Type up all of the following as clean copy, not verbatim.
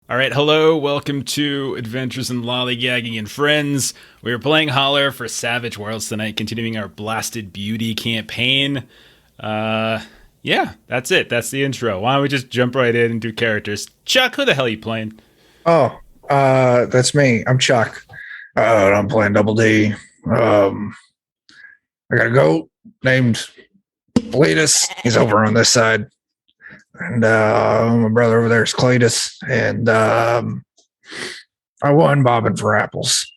All right, hello, welcome to Adventures in Lollygagging and Friends. We are playing Holler for Savage Worlds tonight, continuing our Blasted Beauty campaign. Yeah, that's it. That's the intro. Why don't we just jump right in and do characters? Chuck, who the hell are you playing? That's me. I'm Chuck. I'm playing Double D. I got a goat named Cletus. He's over on this side. And my brother over there is Cletus. And I won bobbing for apples.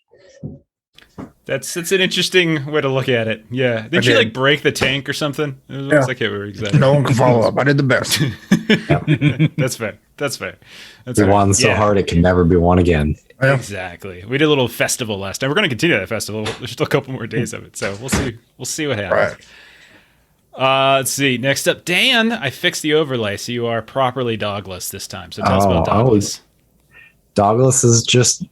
That's an interesting way to look at it. Yeah. Did you like break the tank or something? It was I can't remember exactly. No one can follow up. I did the best. That's fair. That's we won so hard it can never be won again. Yeah. Exactly. We did a little festival last time. We're going to continue that festival. There's still a couple more days of it, so we'll see. We'll see what happens. Right. Let's see. Next up, Dan. I fixed the overlay, so you are properly dogless this time. So tell us about dogless. Dogless is just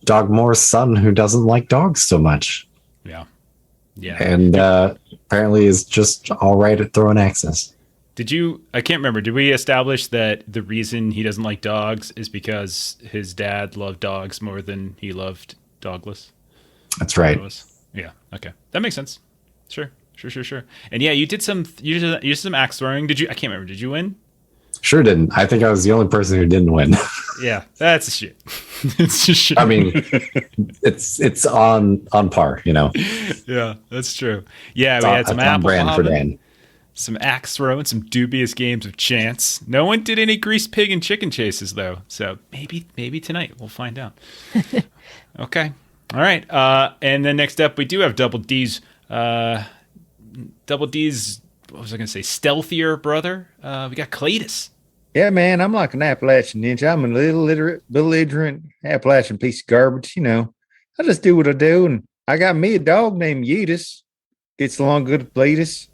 Dogmore's son who doesn't like dogs so much. Yeah. And apparently is just all right at throwing axes. I can't remember. Did we establish that the reason he doesn't like dogs is because his dad loved dogs more than he loved dogless? That's right. Yeah. Okay. That makes sense. Sure. And yeah, you did some axe throwing. Did you? I can't remember. Did you win? Sure didn't. I think I was the only person who didn't win. Yeah, that's a shit. It's just shit. I mean, it's on par, you know. Yeah, that's true. Yeah, we had some apple brand for Dan. Some axe throwing, some dubious games of chance. No one did any greased pig and chicken chases though. So maybe tonight we'll find out. Okay. All right. And then next up we do have Double D's. Double D's, what was I going to say, stealthier brother. We got Cletus. Yeah, man, I'm like an Appalachian ninja. I'm a little belligerent Appalachian piece of garbage, you know. I just do what I do, and I got me a dog named Yeetus. Gets along good with Cletus.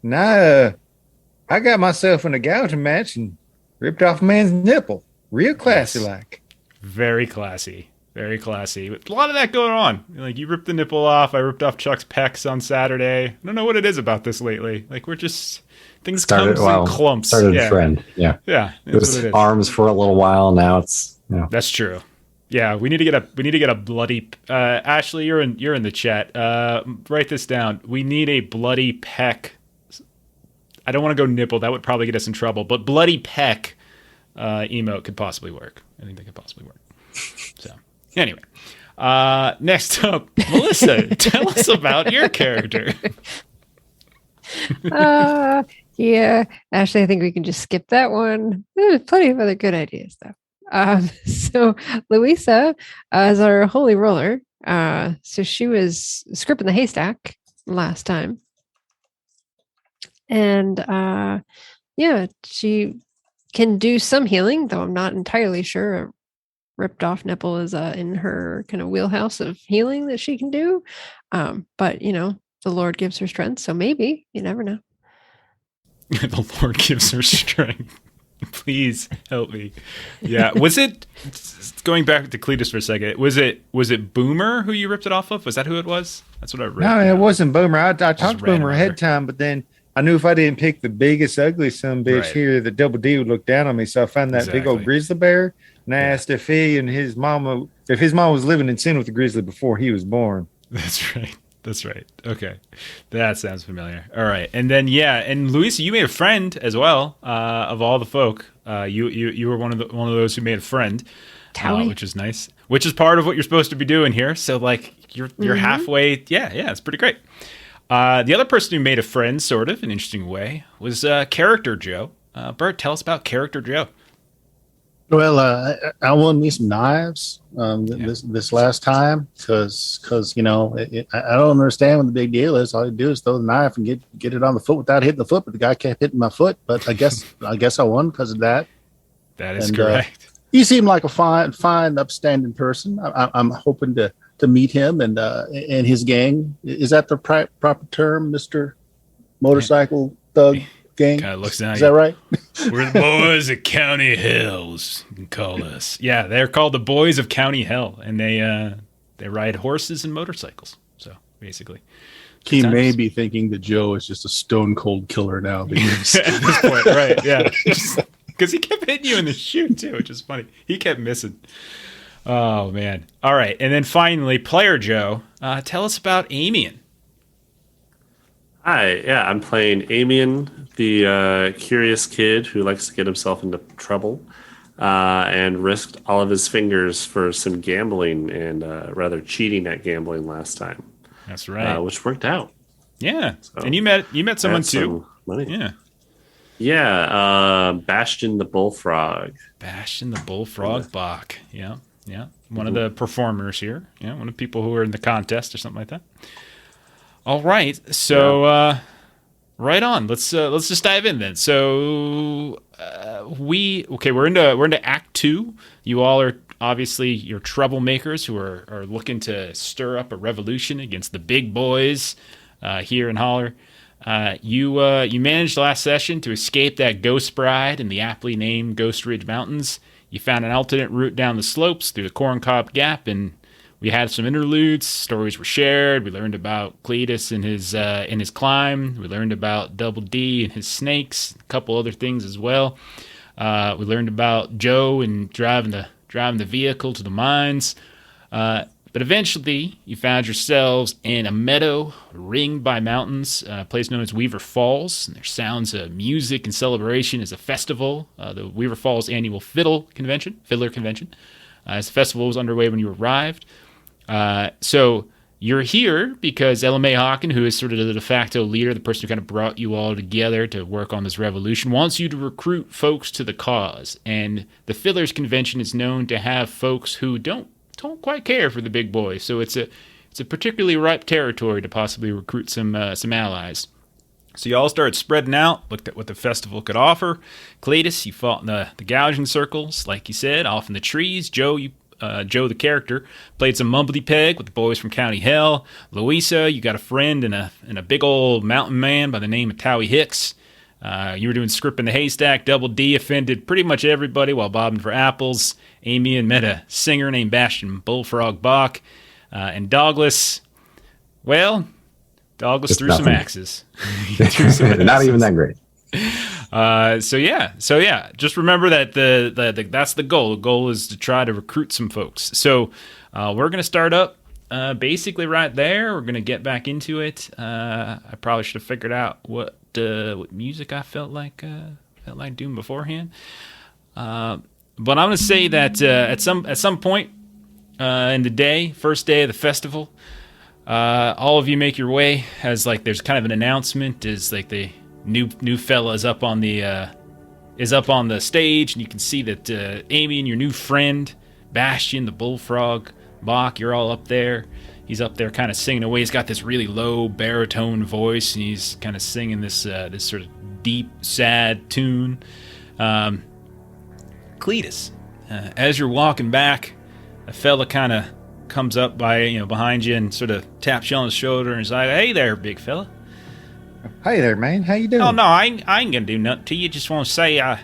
And I got myself in a gouging match and ripped off a man's nipple. Real classy-like. Very classy. Very classy. A lot of that going on. Like, you ripped the nipple off. I ripped off Chuck's pecs on Saturday. I don't know what it is about this lately. Like, we're just... Things comes in clumps. Started a trend. Yeah. It was arms for a little while. Now it's... Yeah. That's true. Yeah, we need to get a bloody... Ashley, you're in the chat. Write this down. We need a bloody peck. I don't want to go nipple. That would probably get us in trouble. But bloody peck emote could possibly work. I think that could possibly work. So... Anyway, next up, Melissa, tell us about your character. Yeah, actually, I think we can just skip that one. There's plenty of other good ideas, though. So Louisa is our holy roller. So she was scripting the haystack last time. And yeah, she can do some healing, though I'm not entirely sure. Ripped off nipple is in her kind of wheelhouse of healing that she can do. But, you know, the Lord gives her strength. So maybe, you never know. The Lord gives her strength. Please help me. Yeah. Was it, going back to Cletus for a second, was it Boomer who you ripped it off of? Was that who it was? That's what I read. No, it wasn't Boomer. I talked to Boomer ahead of time, but then I knew if I didn't pick the biggest, ugly son bitch here, the Double D would look down on me. So I found that big old grizzly bear and I asked if his mom was living in sin with the grizzly before he was born. That's right. Okay. That sounds familiar. All right. And then, and Luisa, you made a friend as well, of all the folk. You were one of those who made a friend, which is nice, which is part of what you're supposed to be doing here. So like you're halfway. Yeah. It's pretty great. The other person who made a friend, sort of, in an interesting way, was Character Joe. Bert, tell us about Character Joe. Well, I won me some knives this last time because you know I don't understand what the big deal is. All you do is throw the knife and get it on the foot without hitting the foot, but the guy kept hitting my foot. But I guess I won because of that. That is correct. You seem like a fine, upstanding person. I'm hoping to meet him and his gang. Is that the proper term, Mr. Motorcycle Thug Gang? Kind of looks down. Is that right? We're the boys of County Hills, you can call us. Yeah, they're called the Boys of County Hill, and they ride horses and motorcycles. So basically, he may be thinking that Joe is just a stone cold killer now. At this point, right? Yeah, just Because he kept hitting you in the shoe too, which is funny. He kept missing. Oh man! All right, and then finally, Player Joe, tell us about Amian. Hi, yeah, I'm playing Amian, the curious kid who likes to get himself into trouble and risked all of his fingers for some gambling and rather cheating at gambling last time. That's right, which worked out. Yeah, So, and you met someone too. Money. Yeah, Bastion the Bullfrog. Bastion the Bullfrog Bach. Yeah. One of the performers here. Yeah, one of the people who are in the contest or something like that. All right, so right on. Let's just dive in then. So we're into Act 2. You all are obviously your troublemakers who are looking to stir up a revolution against the big boys here in Holler. You managed last session to escape that ghost bride in the aptly named Ghost Ridge Mountains. You found an alternate route down the slopes through the Corncob Gap, and we had some interludes. Stories were shared. We learned about Cletus and his climb. We learned about Double D and his snakes. A couple other things as well. We learned about Joe and driving the vehicle to the mines. But eventually, you found yourselves in a meadow ringed by mountains, a place known as Weaver Falls. And there's sounds of music and celebration as a festival, the Weaver Falls annual Fiddler Convention. As the festival was underway when you arrived. So you're here because LMA Hawken, who is sort of the de facto leader, the person who kind of brought you all together to work on this revolution, wants you to recruit folks to the cause. And the Fiddlers Convention is known to have folks who don't quite care for the big boys, so it's a particularly ripe territory to possibly recruit some allies. So you all started spreading out, looked at what the festival could offer. Cletus, you fought in the gouging circles, like you said, off in the trees. Joe, Joe the character, played some mumbledy peg with the boys from County Hell. Louisa, you got a friend and a big old mountain man by the name of Towie Hicks. You were doing script in the haystack. Double D offended pretty much everybody while bobbing for apples. Amian met a singer named Bastion Bullfrog Bach. And Douglas, well, Douglas threw some axes. Not even that great. So yeah. Just remember that that's the goal. The goal is to try to recruit some folks. So we're gonna start up basically right there. We're gonna get back into it. I probably should have figured out what music I felt like doing beforehand. But I'm gonna say that at some point in the day, first day of the festival, all of you make your way as like there's kind of an announcement. Is like the new fella is up on the stage, and you can see that Amy and your new friend Bastion the Bullfrog Bach, you're all up there. He's up there kind of singing away. He's got this really low baritone voice, and he's kind of singing this sort of deep, sad tune. Cletus, as you're walking back, a fella kind of comes up behind you and sort of taps you on the shoulder and is like, "Hey there, big fella." Hey there, man. How you doing? Oh no, I ain't gonna do nothing to you. Just want to say I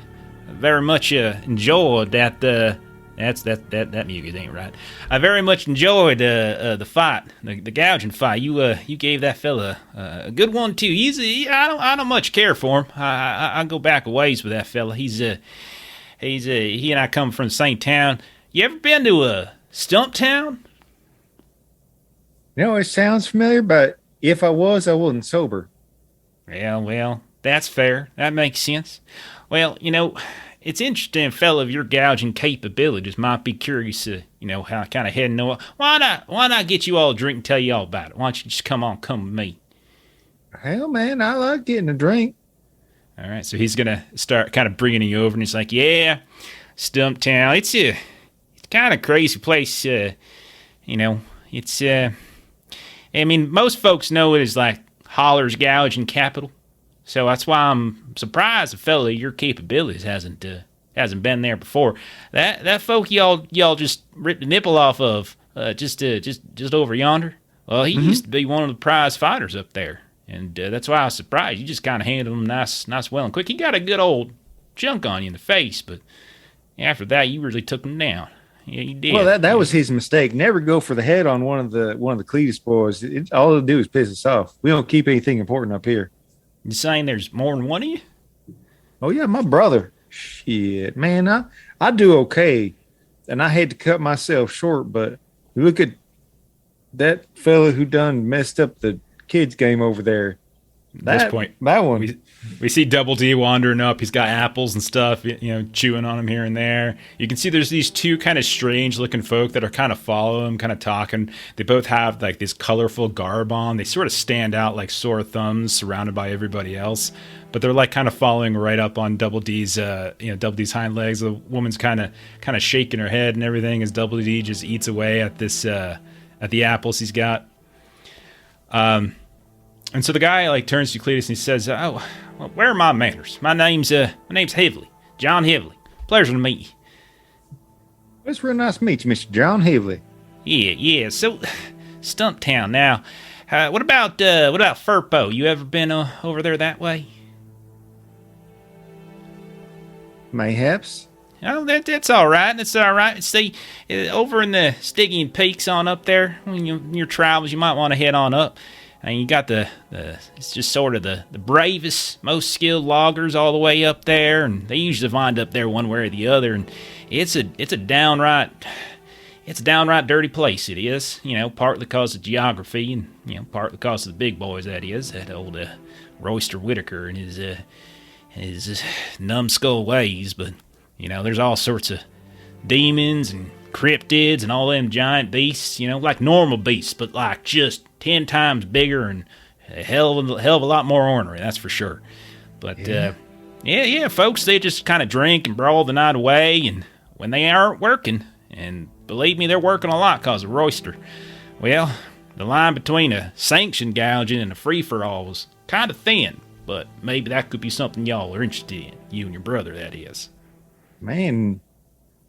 very much enjoyed that. That music ain't right. I very much enjoyed the fight, the gouging fight. You gave that fella a good one too. I don't much care for him. I go back a ways with that fella. He and I come from the same town. You ever been to a Stump Town? You know, it sounds familiar, but if I was, I wasn't sober. Yeah, well, that's fair. That makes sense. Well, it's interesting, fella, of your gouging capabilities. Might be curious to, how kind of head and know. Why not get you all a drink and tell you all about it? Why don't you just come with me? Hell, man, I like getting a drink. All right, so he's gonna start kind of bringing you over, and he's like, "Yeah, Stump Town. It's kind of crazy place. It's I mean, most folks know it as like Holler's gouging capital. So that's why I'm surprised a fella of your capabilities hasn't been there before. That folk y'all just ripped the nipple off of just over yonder. Well, he used to be one of the prize fighters up there, and that's why I was surprised. You just kind of handled him nice well and quick. He got a good old chunk on you in the face, but after that, you really took him down. Yeah, you did. Well, that was his mistake. Never go for the head on one of the Cletus boys. All it'll do is piss us off. We don't keep anything important up here. You saying there's more than one of you? Oh yeah, my brother. Shit, man, I do okay, and I had to cut myself short. But look at that fella who done messed up the kids' game over there. At this point, that one. we see Double D wandering up. He's got apples and stuff, chewing on them here and there. You can see there's these two kind of strange looking folk that are kind of following him, kind of talking. They both have like this colorful garb on. They sort of stand out like sore thumbs surrounded by everybody else. But they're like kind of following right up on Double D's, Double D's hind legs. The woman's kind of shaking her head and everything as Double D just eats away at this, at the apples he's got. And so the guy like turns to Cletus and he says, "Oh, well, where are my manners? My name's Heavily, John Heavily. Pleasure to meet you." It's real nice to meet you, Mr. John Heavily. Yeah. So, Stumptown. Now, what about Furpo? You ever been over there that way? Mayhaps. Oh, that's all right. That's all right. See, over in the Stygian Peaks on up there, when your travels, you might want to head on up. And you got it's just sort of the bravest, most skilled loggers all the way up there, and they usually wind up there one way or the other. And it's a downright dirty place. It is, partly because of geography, and partly because of the big boys. That is that old Royster Whitaker and his numbskull ways. But there's all sorts of demons and cryptids and all them giant beasts. Like normal beasts, but like just 10 times bigger and a hell of a lot more ornery, that's for sure. But yeah, folks, they just kind of drink and brawl the night away, and when they aren't working, and believe me, they're working a lot because of Royster, well, the line between a sanctioned gouging and a free-for-all was kind of thin, but maybe that could be something y'all are interested in, you and your brother, that is. Man,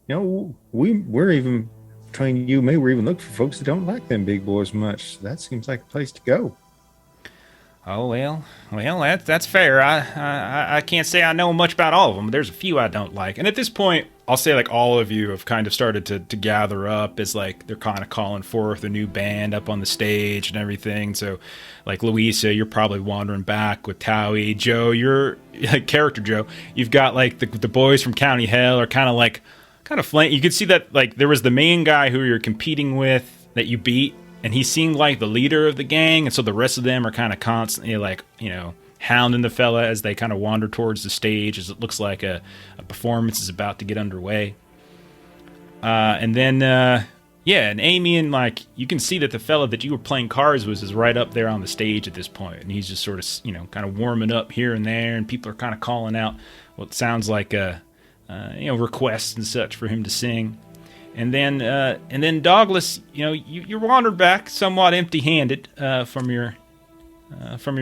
we're even... Between you and me, we're even looking for folks that don't like them big boys much. That seems like a place to go. Oh, well, that's fair. I can't say I know much about all of them, but there's a few I don't like. And at this point, I'll say like all of you have kind of started to gather up as like they're kind of calling forth a new band up on the stage and everything. So like Louisa, you're probably wandering back with Towie. Joe, you're like character Joe. You've got like the boys from County Hell are kind of flank. You could see that like there was the main guy who you're competing with that you beat, and he seemed like the leader of the gang, and so the rest of them are kind of constantly like hounding the fella as they kind of wander towards the stage as it looks like a performance is about to get underway. And then and Amian, like you can see that the fella that you were playing cards with is right up there on the stage at this point, and he's just sort of kind of warming up here and there, and people are kind of calling out what sounds like requests and such for him to sing. And then Douglas, you're wandered back somewhat empty-handed from your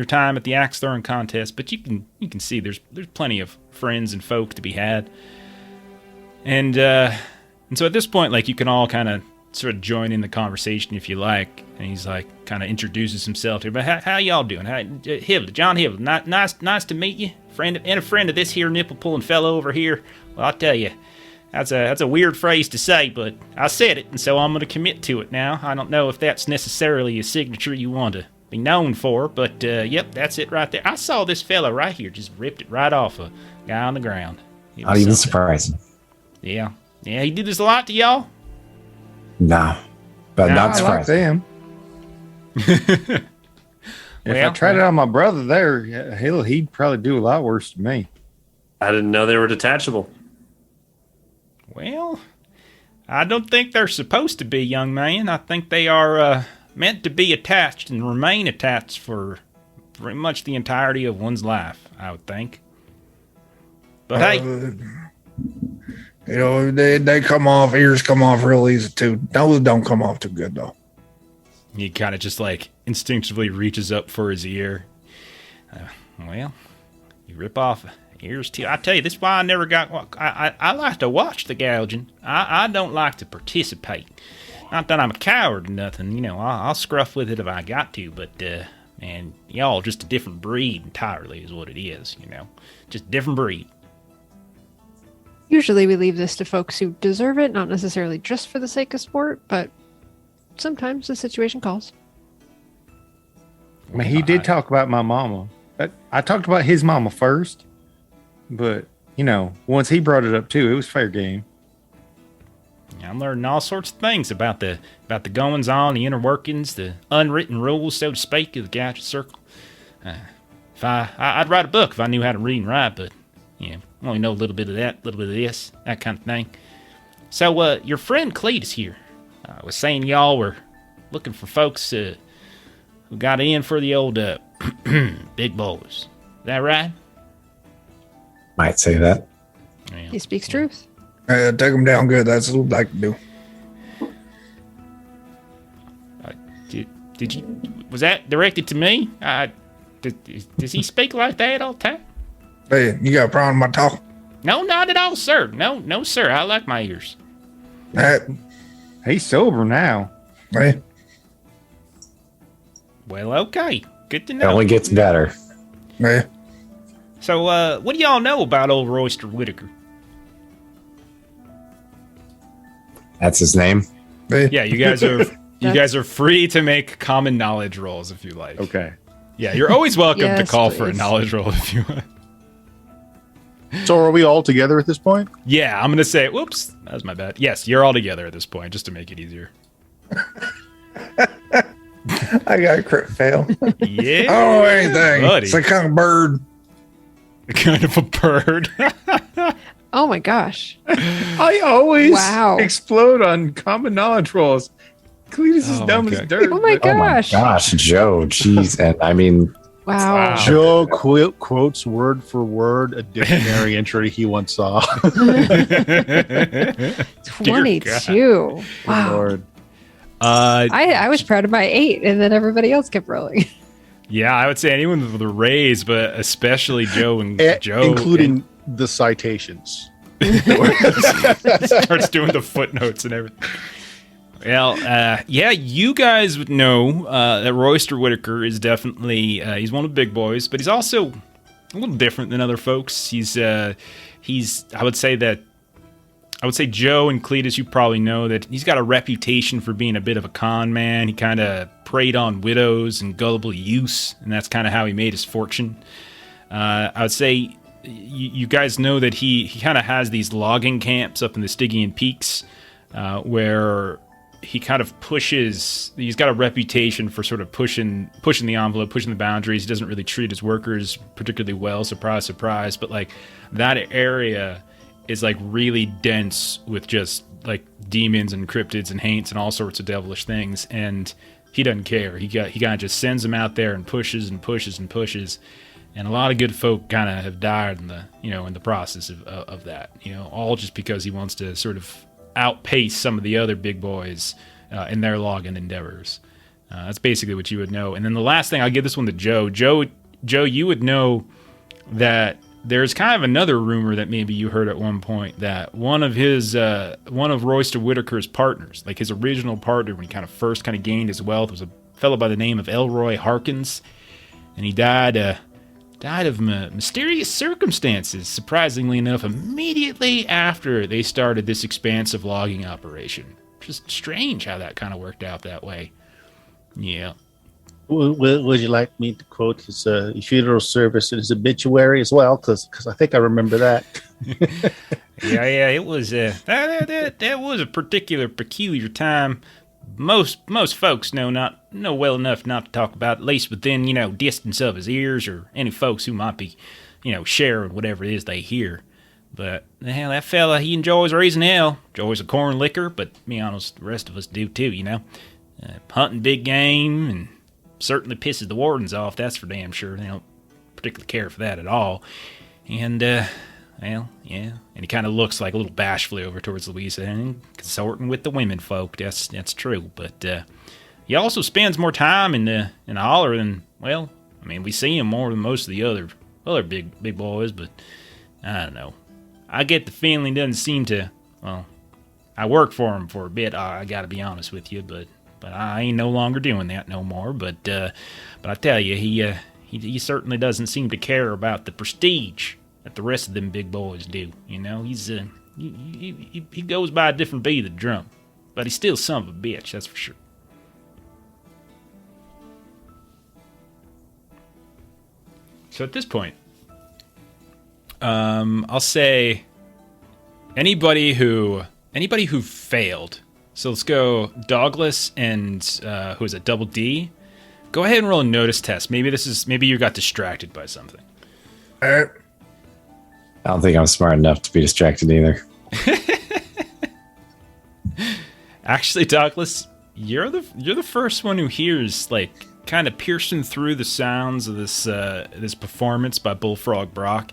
time at the axe throwing contest, but you can see there's plenty of friends and folk to be had. And so at this point, like you can all kind of sort of join in the conversation if you like. And he's like kind of introduces himself here. But how y'all doing? Hively, John Hively, nice to meet you. A friend of this here nipple pulling fellow over here. Well, I'll tell you, that's a weird phrase to say, but I said it, and so I'm going to commit to it now. I don't know if that's necessarily a signature you want to be known for, but yep, that's it right there. I saw this fella right here, just ripped it right off a guy on the ground. Not even surprising. Yeah, he did this a lot to y'all? No, but not surprising. If I tried it on my brother there, he'd probably do a lot worse to me. I didn't know they were detachable. Well, I don't think they're supposed to be, young man. I think they are meant to be attached and remain attached for pretty much the entirety of one's life, I would think. But hey, they come off, ears come off real easy too. Those don't come off too good though. He kind of just like instinctively reaches up for his ear. Well, you rip off ears too. I tell you, this is why I never got. I like to watch the gouging. I don't like to participate. Not that I'm a coward or nothing. I'll scruff with it if I got to. But man, y'all just a different breed entirely is what it is. Just a different breed. Usually we leave this to folks who deserve it, not necessarily just for the sake of sport, but sometimes the situation calls. I mean, he did talk about my mama. I talked about his mama first, but once he brought it up too, it was fair game. I'm learning all sorts of things about the goings on, the inner workings, the unwritten rules, so to speak, of the Gadget Circle. If I'd write a book if I knew how to read and write, but I only know a little bit of that, a little bit of this, that kind of thing. So, your friend Cletus here was saying y'all were looking for folks who got in for the old big boys. Is that right? Might say that. Yeah. He speaks truth. Take them down good. That's what we'd like to do. Did you? Was that directed to me? Does he speak like that all the time? Hey, you got a problem with my talk? No, not at all, sir. No, sir. I like my ears. He's sober now. Hey, Well, okay. Good to It know. only gets better. hey. So, what do y'all know about old Royster Whitaker? That's his name. Hey. Yeah, you guys are free to make common knowledge rolls if you like. Okay. Yeah, you're always welcome to Yes, call for a please. knowledge roll if you want. So are we all together at this point? Yeah, I'm gonna say, whoops, that was my bad. Yes, you're all together at this point, just to make it easier. I got a crit fail. Yeah. I don't know anything. buddy. It's a kind of bird. Kind of a bird. Oh my gosh. I always Wow. explode on common knowledge rolls. Cletus is Oh my dumb as God. dirt. Oh my but- Oh my gosh. gosh, Joe. Jeez. And I mean, Wow. Joe quotes word for word a dictionary entry he once saw. 22. Wow. Lord. I was proud of my 8, and then everybody else kept rolling. Yeah, I would say anyone with a raise, but especially Joe and Joe, including the citations. starts doing the footnotes and everything. Well, yeah, you guys would know that Royster Whitaker is definitely he's one of the big boys, but he's also a little different than other folks. He's I would say Joe and Cletus, you probably know that he's got a reputation for being a bit of a con man. He kind of preyed on widows and gullible youths, and that's kind of how he made his fortune. I would say you guys know that he kind of has these logging camps up in the Stygian Peaks where he kind of pushes. He's got a reputation for sort of pushing the envelope, pushing the boundaries. He doesn't really treat his workers particularly well. Surprise, surprise. But like that area is like really dense with just like demons and cryptids and haints and all sorts of devilish things, and he doesn't care. He kind of just sends them out there and pushes and pushes and pushes. And a lot of good folk kind of have died in the process of that. All just because he wants to sort of outpace some of the other big boys in their logging endeavors. That's basically what you would know. And then the last thing, I'll give this one to Joe. Joe, you would know that there's kind of another rumor that maybe you heard at one point that one of Royster Whitaker's partners, like his original partner when he kind of first gained his wealth, was a fellow by the name of Elroy Harkins, and he died of mysterious circumstances, surprisingly enough, immediately after they started this expansive logging operation. Just strange how that kind of worked out that way. Yeah. Would you like me to quote his funeral service in his obituary as well? Because I think I remember that. Yeah, it was that was a peculiar time. Most folks know well enough not to talk about, at least within distance of his ears, or any folks who might be sharing whatever it is they hear. But hell, that fella, he enjoys raising hell, enjoys a corn liquor, but to be honest, the rest of us do too. Hunting big game, and certainly pisses the wardens off. That's for damn sure. They don't particularly care for that at all. And well, yeah. And he kind of looks like a little bashfully over towards Louisa and consorting with the women folk. That's true. But he also spends more time in the Holler than, well, I mean, we see him more than most of the other big boys, but I don't know. I get the feeling he doesn't seem to, well, I worked for him for a bit, I got to be honest with you, but I ain't no longer doing that no more. But I tell you, he certainly doesn't seem to care about the prestige that the rest of them big boys do. He's he goes by a different beat of the drum, but he's still son of a bitch, that's for sure. So at this point, I'll say anybody who failed. So let's go Douglas and who is it? Double D. Go ahead and roll a notice test. Maybe you got distracted by something. All right. I don't think I'm smart enough to be distracted either. Actually, Douglas, you're the first one who hears, like, kind of piercing through the sounds of this performance by Bullfrog Brock.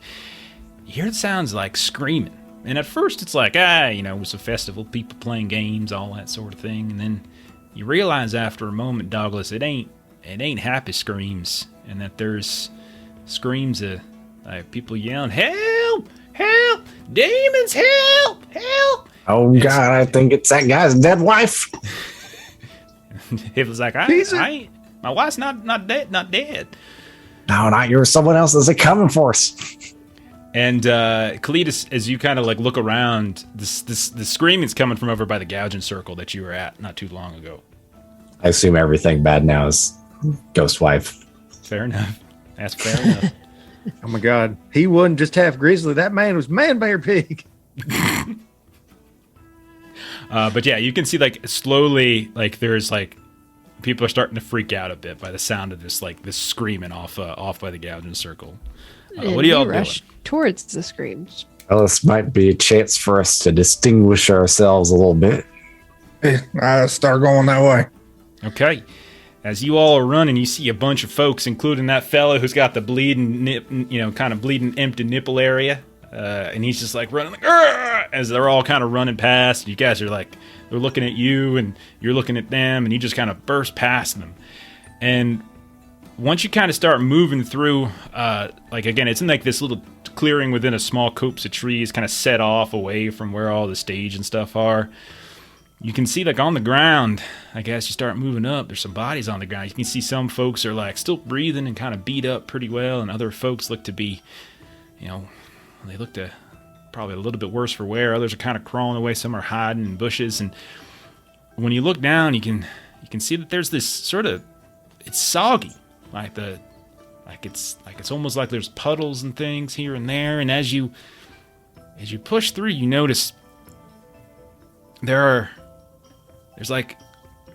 You hear the sounds like screaming. And at first it's like, it was a festival, people playing games, all that sort of thing. And then you realize after a moment, Douglas, it ain't happy screams, and that there's screams of like people yelling, "Help! Help! Demons! Help! Help!" Oh God, I think it's that guy's dead wife. It was like, I ain't, my wife's not dead. No, not yours. Someone else is coming for us. And Cletus, as you kind of like look around, the screaming's coming from over by the gouging circle that you were at not too long ago. I assume everything bad now is ghost wife. Fair enough. That's fair enough. Oh my God, he wasn't just half grizzly. That man was man bear pig. But yeah, you can see like slowly, like there's like people are starting to freak out a bit by the sound of this screaming off by the gouging circle. What are y'all doing? Rush towards the screams. Well, this might be a chance for us to distinguish ourselves a little bit. Hey, I start going that way. Okay. As you all are running, you see a bunch of folks, including that fella who's got the bleeding kind of bleeding empty nipple area. And he's just like running like, "Argh!" As they're all kind of running past. You guys are like, they're looking at you and you're looking at them, and you just kind of burst past them. And once you kind of start moving through, again, it's in like this little clearing within a small copse of trees, kind of set off away from where all the stage and stuff are. You can see like on the ground, I guess you start moving up, there's some bodies on the ground. You can see some folks are like still breathing and kind of beat up pretty well, and other folks look to be, they look to probably a little bit worse for wear. Others are kind of crawling away. Some are hiding in bushes. And when you look down, you can see that there's this sort of, it's soggy, it's almost like there's puddles and things here and there. And as you push through, you notice there's like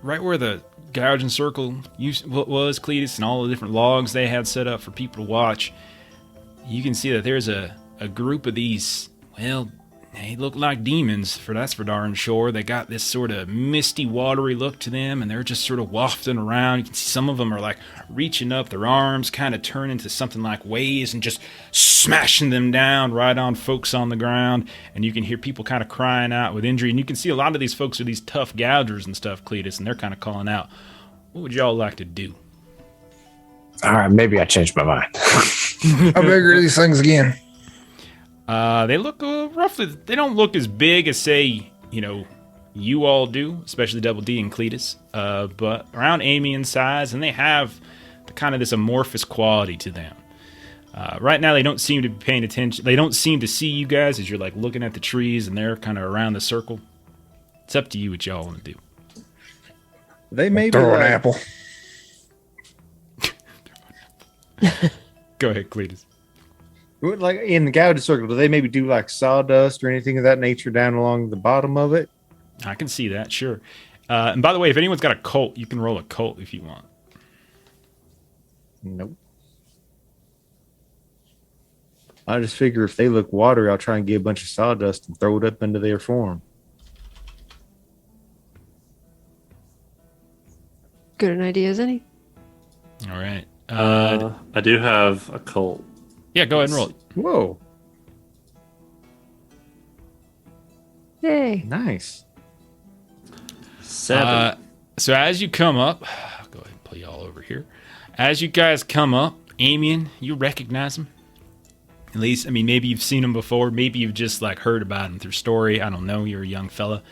right where the gouging circle was, Cletus, and all the different logs they had set up for people to watch. You can see that there's a group of these, well, they look like demons, that's for darn sure. They got this sort of misty, watery look to them, and they're just sort of wafting around. You can see some of them are like reaching up their arms, kind of turn into something like waves and just smashing them down right on folks on the ground. And you can hear people kind of crying out with injury. And you can see a lot of these folks are these tough gougers and stuff, Cletus, and they're kind of calling out, "What would y'all like to do?" All right, maybe I changed my mind. How big are these things again? They look roughly, they don't look as big as, say, you all do, especially Double D and Cletus, but around Amian size, and they have kind of this amorphous quality to them. Right now, they don't seem to be paying attention. They don't seem to see you guys as you're like looking at the trees, and they're kind of around the circle. It's up to you what y'all want to do. They may be Throw an like, apple. Go ahead, Cletus. like in the gouging circle. Do they maybe do like sawdust or anything of that nature down along the bottom of it? I can see that, sure. And by the way, if anyone's got a cult, you can roll a cult if you want. Nope. I just figure if they look watery, I'll try and get a bunch of sawdust and throw it up into their form. Good an idea as any. All right. I do have a cult. Yeah, go ahead and roll it. Whoa, Yay. nice. 7. So as you come up, I'll go ahead and play y'all over here. As you guys come up, Amian, you recognize him. At least, I mean, maybe you've seen him before. Maybe you've just like heard about him through story. I don't know. You're a young fella.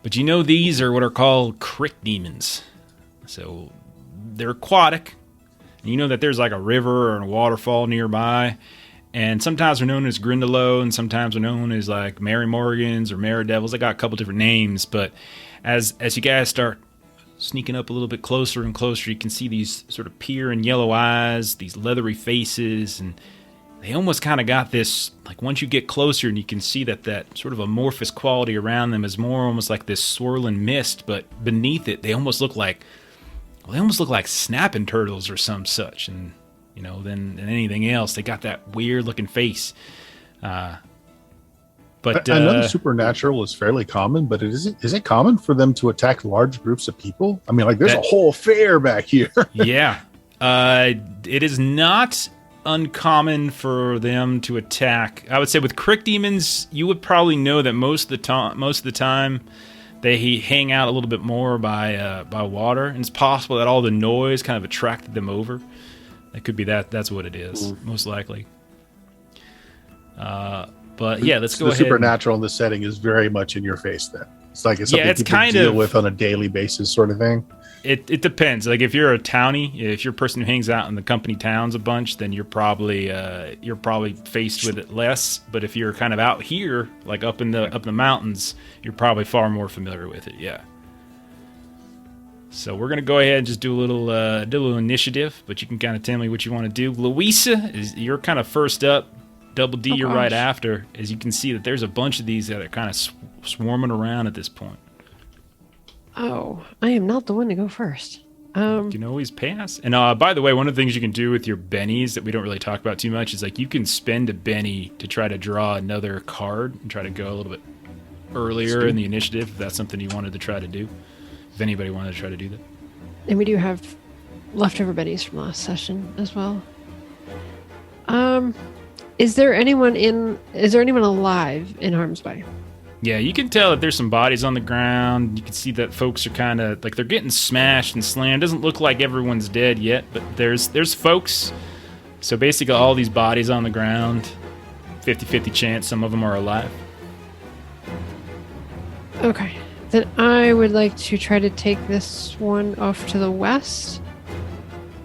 But you know these are what are called crick demons. So they're aquatic. And you know that there's like a river or a waterfall nearby. And sometimes they're known as Grindelow, and sometimes they're known as like Mary Morgans or Mary Devils. They got a couple different names. But as you guys start sneaking up a little bit closer and closer, you can see these sort of peering yellow eyes, these leathery faces, and they almost kind of got this, like once you get closer and you can see that sort of amorphous quality around them is more almost like this swirling mist, but beneath it, they almost look like snapping turtles or some such. And, than anything else, they got that weird looking face. But I know the supernatural is fairly common, but is it common for them to attack large groups of people? I mean, like there's a whole fair back here. Yeah. It is not uncommon for them to attack. I would say with crick demons, you would probably know that most of the time they hang out a little bit more by water, and it's possible that all the noise kind of attracted them over. It could be that's what it is, most likely. But yeah, let's go ahead. The supernatural in this setting is very much in your face. Then it's like it's something people deal with on a daily basis, sort of thing. It depends. Like if you're a townie, if you're a person who hangs out in the company towns a bunch, then you're probably faced with it less. But if you're kind of out here, like up in the mountains, you're probably far more familiar with it. Yeah. So we're gonna go ahead and just do a little initiative, but you can kind of tell me what you want to do. Louisa, you're kind of first up. Double D, you're right after. As you can see, that there's a bunch of these that are kind of swarming around at this point. Oh, I am not the one to go first. You can always pass. And by the way, one of the things you can do with your bennies that we don't really talk about too much is like you can spend a benny to try to draw another card and try to go a little bit earlier in the initiative if that's something you wanted to try to do. If anybody wanted to try to do that. And we do have leftover bennies from last session as well. Is there anyone alive in harm's way? Yeah, you can tell that there's some bodies on the ground. You can see that folks are kind of like they're getting smashed and slammed. Doesn't look like everyone's dead yet, but there's folks. So basically all these bodies on the ground, 50-50 chance some of them are alive. Okay. Then I would like to try to take this one off to the west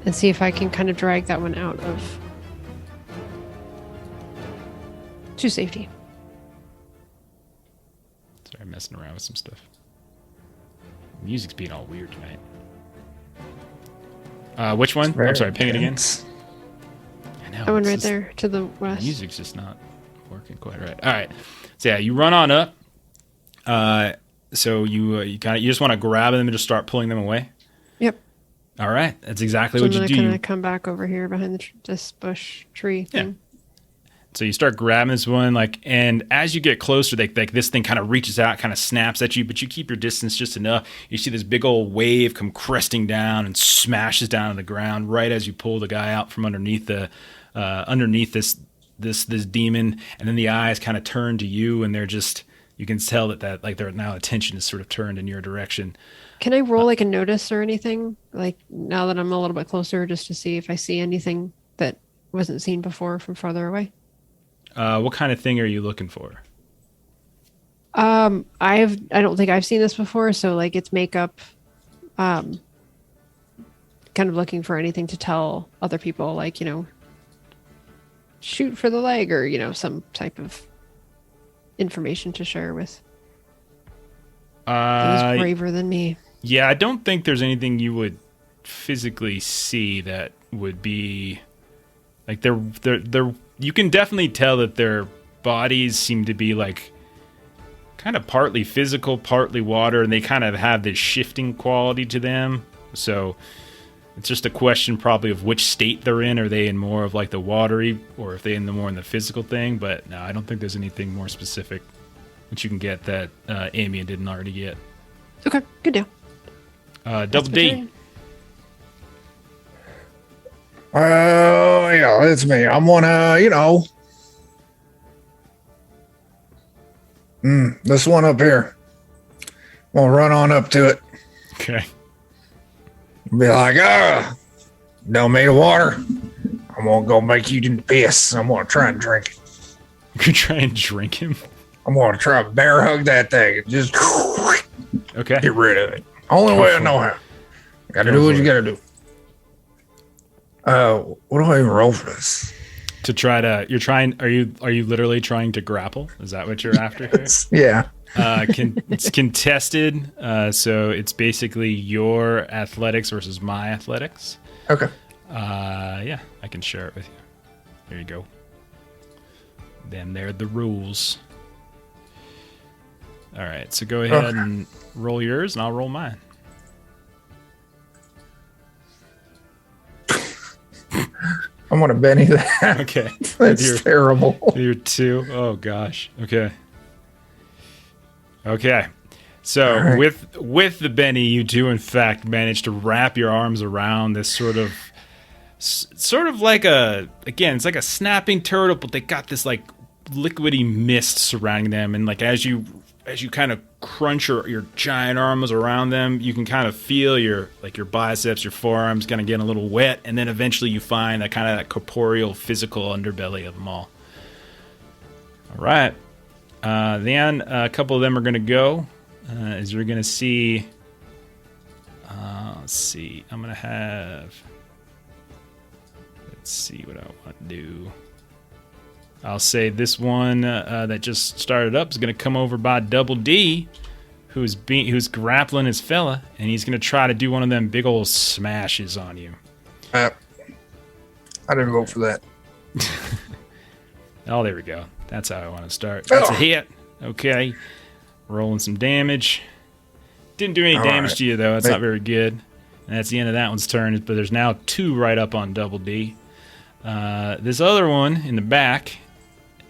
and see if I can kind of drag that one out of to safety. Sorry, I'm messing around with some stuff. Music's being all weird tonight. Which one? I'm sorry, ping it again. I know. That one right there to the west. Music's just not working quite right. All right. So yeah, you run on up. So you just want to grab them and just start pulling them away. Yep. All right. That's exactly what you do. I'm gonna come back over here behind this bush tree thing. Yeah. So you start grabbing this one, and as you get closer, this thing kind of reaches out, kind of snaps at you, but you keep your distance just enough. You see this big old wave come cresting down and smashes down on the ground right as you pull the guy out from underneath this demon, and then the eyes kind of turn to you, and you can tell that their now attention is sort of turned in your direction. Can I roll like a notice or anything? Like now that I'm a little bit closer, just to see if I see anything that wasn't seen before from farther away. What kind of thing are you looking for? I don't think I've seen this before, so like it's makeup. Kind of looking for anything to tell other people, like, shoot for the leg or, some type of information to share with those braver than me. Yeah, I don't think there's anything you would physically see that would be like they're you can definitely tell that their bodies seem to be like kind of partly physical, partly water, and they kind of have this shifting quality to them. So it's just a question probably of which state they're in. Are they in more of like the watery, or if they're more in the physical thing? But no, I don't think there's anything more specific that you can get that Amian didn't already get. Okay, good deal. Double D. Yeah, it's me. I'm gonna, this one up here. I'm gonna run on up to it. Okay. Be like, don't made of water. I'm gonna go make you piss. I'm gonna try and drink it. You can try and drink him? I'm gonna try to bear hug that thing and just okay, get rid of it. Only way I know how. Gotta do what you gotta do. What do I even roll for this? To try to, are you literally trying to grapple? Is that what you're after here? Yeah. It's contested, so it's basically your athletics versus my athletics. Okay. Yeah, I can share it with you. There you go. Then they're the rules. All right, so go ahead and roll yours, and I'll roll mine. I'm gonna Benny that. Okay. That's terrible. You're 2. Oh gosh. Okay. Okay. So All right. with the Benny, you do in fact manage to wrap your arms around this sort of like it's like a snapping turtle, but they got this like liquidy mist surrounding them, and like as you kind of crunch your giant arms around them, you can kind of feel your biceps, your forearms kind of getting a little wet, and then eventually you find that kind of that corporeal, physical underbelly of them all. All right. Then a couple of them are going to go. As you're going to see, let's see. I'm going to have. Let's see what I want to do. I'll say this one that just started up is going to come over by Double D, who's grappling his fella, and he's going to try to do one of them big old smashes on you. I didn't vote for that. Oh, there we go. That's how I want to start. That's a hit. Okay. Rolling some damage. Didn't do any damage to you, though. That's not very good. And that's the end of that one's turn, but there's now 2 right up on Double D. This other one in the back,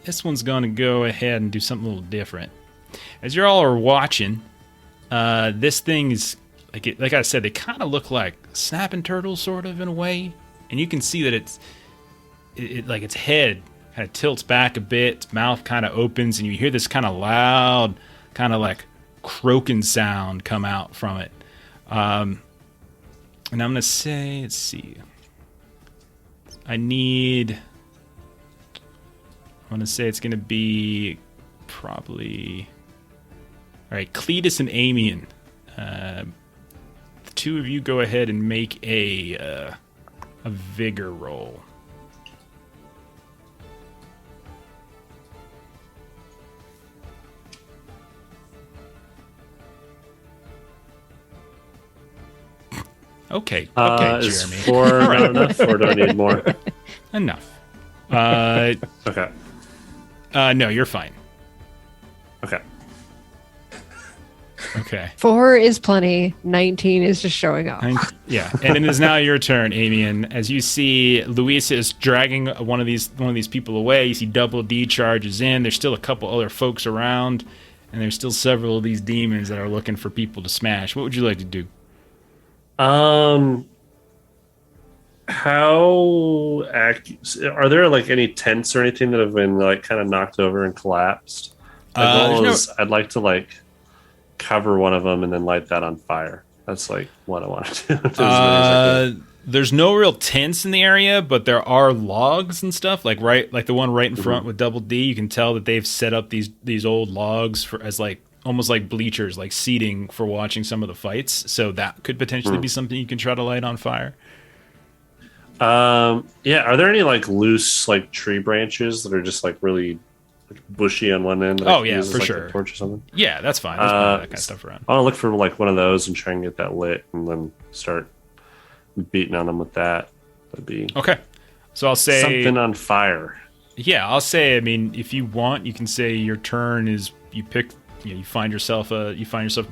this one's going to go ahead and do something a little different. As you all are watching, this thing is, like I said, they kind of look like snapping turtles, sort of, in a way. And you can see that its head kind of tilts back a bit, its mouth kind of opens, and you hear this kind of loud, kind of like croaking sound come out from it. And I'm going to say, let's see. I want to say it's going to be probably... All right, Cletus and Amian. The 2 of you go ahead and make a vigor roll. Okay, Is Jeremy. 4 not enough, or do I need more? Enough. Okay. No, you're fine. Okay. Okay. 4 is plenty. 19 is just showing off. Yeah, and it is now your turn, Amian. As you see, Luisa is dragging one of these people away. You see Double D charges in. There's still a couple other folks around, and there's still several of these demons that are looking for people to smash. What would you like to do? How are there like any tents or anything that have been like kind of knocked over and collapsed? I'd like to like cover one of them and then light that on fire. That's like what I want to do. There's no real tents in the area, but there are logs and stuff. Like the one right in front with Double D. You can tell that they've set up these old logs as like almost like bleachers, like seating for watching some of the fights. So that could potentially be something you can try to light on fire. Yeah. Are there any like loose like tree branches that are just like really bushy on one end? That Oh yeah, for like sure. a torch or something. Yeah, that's fine. There's plenty of that kind of stuff around. I want to look for like one of those and try and get that lit, and then start beating on them with that. That'd be Okay. So I'll say something on fire. Yeah, I'll say. I mean, if you want, you can say your turn is you pick. You find yourself a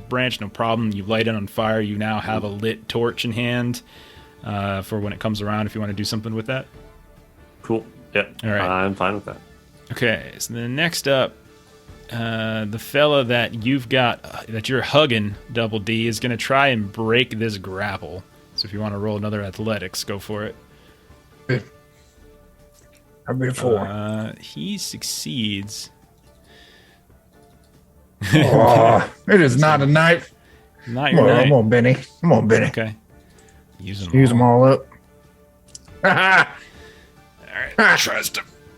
branch, no problem. You light it on fire. You now have a lit torch in hand for when it comes around. If you want to do something with that. Cool. Yeah. All right. I'm fine with that. Okay. So then next up, the fella that you've got that you're hugging, Double D, is going to try and break this grapple. So if you want to roll another athletics, go for it. I've been 4. He succeeds. Oh, it is not a knife. Not Come your on, knife. come on, Benny. Come on, Benny. Okay. Use Them all up. All right.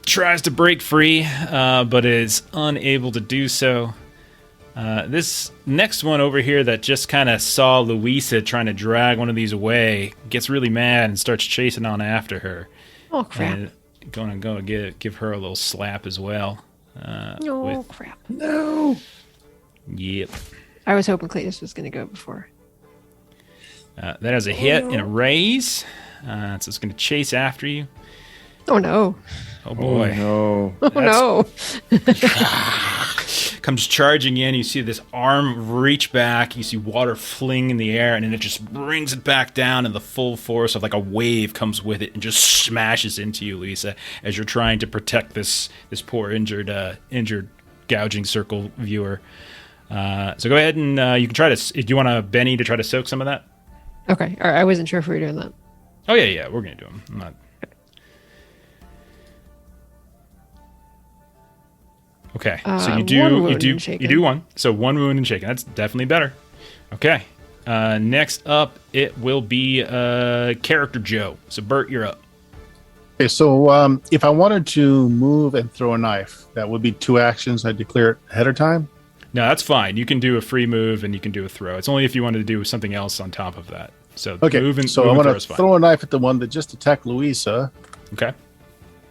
Tries to break free, but is unable to do so. This next one over here that just kind of saw Luisa trying to drag one of these away gets really mad and starts chasing on after her. Oh, crap. And going to give her a little slap as well. Oh, crap. No. Yep. I was hoping Cletus was going to go before. That has a hit and a raise. So it's going to chase after you. Oh no. Oh boy. Oh, no. Oh That's- no. Comes charging in. You see this arm reach back. You see water fling in the air, and then it just brings it back down, and the full force of like a wave comes with it and just smashes into you, Lisa, as you're trying to protect this poor injured gouging circle viewer. So go ahead and you can try to. Do you want Benny to try to soak some of that? Okay. All right. I wasn't sure if we were doing that. Oh yeah, we're gonna do them. I'm not. Okay, so One wound and shaken. you do one. So one wound and shaken. That's definitely better. Okay. Next up, it will be character Joe. So Bert, you're up. Okay, so if I wanted to move and throw a knife, that would be 2 actions. I declare it ahead of time. No, that's fine. You can do a free move and you can do a throw. It's only if you wanted to do something else on top of that. So Okay, move and, so move I and want throw to is fine. throw a knife at the one that just attacked Louisa. Okay.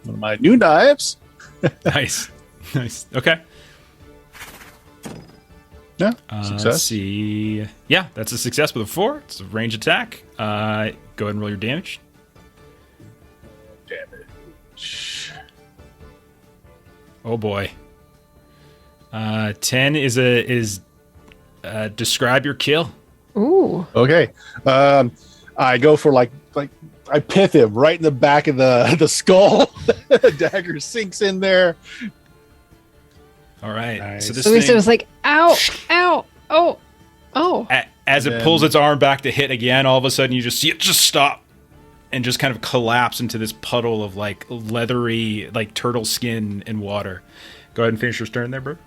One of my new knives. Nice. Nice. Okay. Yeah, Let's success. see. Yeah, that's a success with a 4. It's a range attack. Go ahead and roll your damage. Damage. Oh boy. 10 is describe your kill. Ooh. Okay, I go for like I pith him right in the back of the skull. The dagger sinks in there. All right. Nice. So this So Lisa thing, was like, ow, ow, oh. as it pulls its arm back to hit again, all of a sudden you just see it just stop and just kind of collapse into this puddle of like leathery, like turtle skin and water. Go ahead and finish your turn there, bro.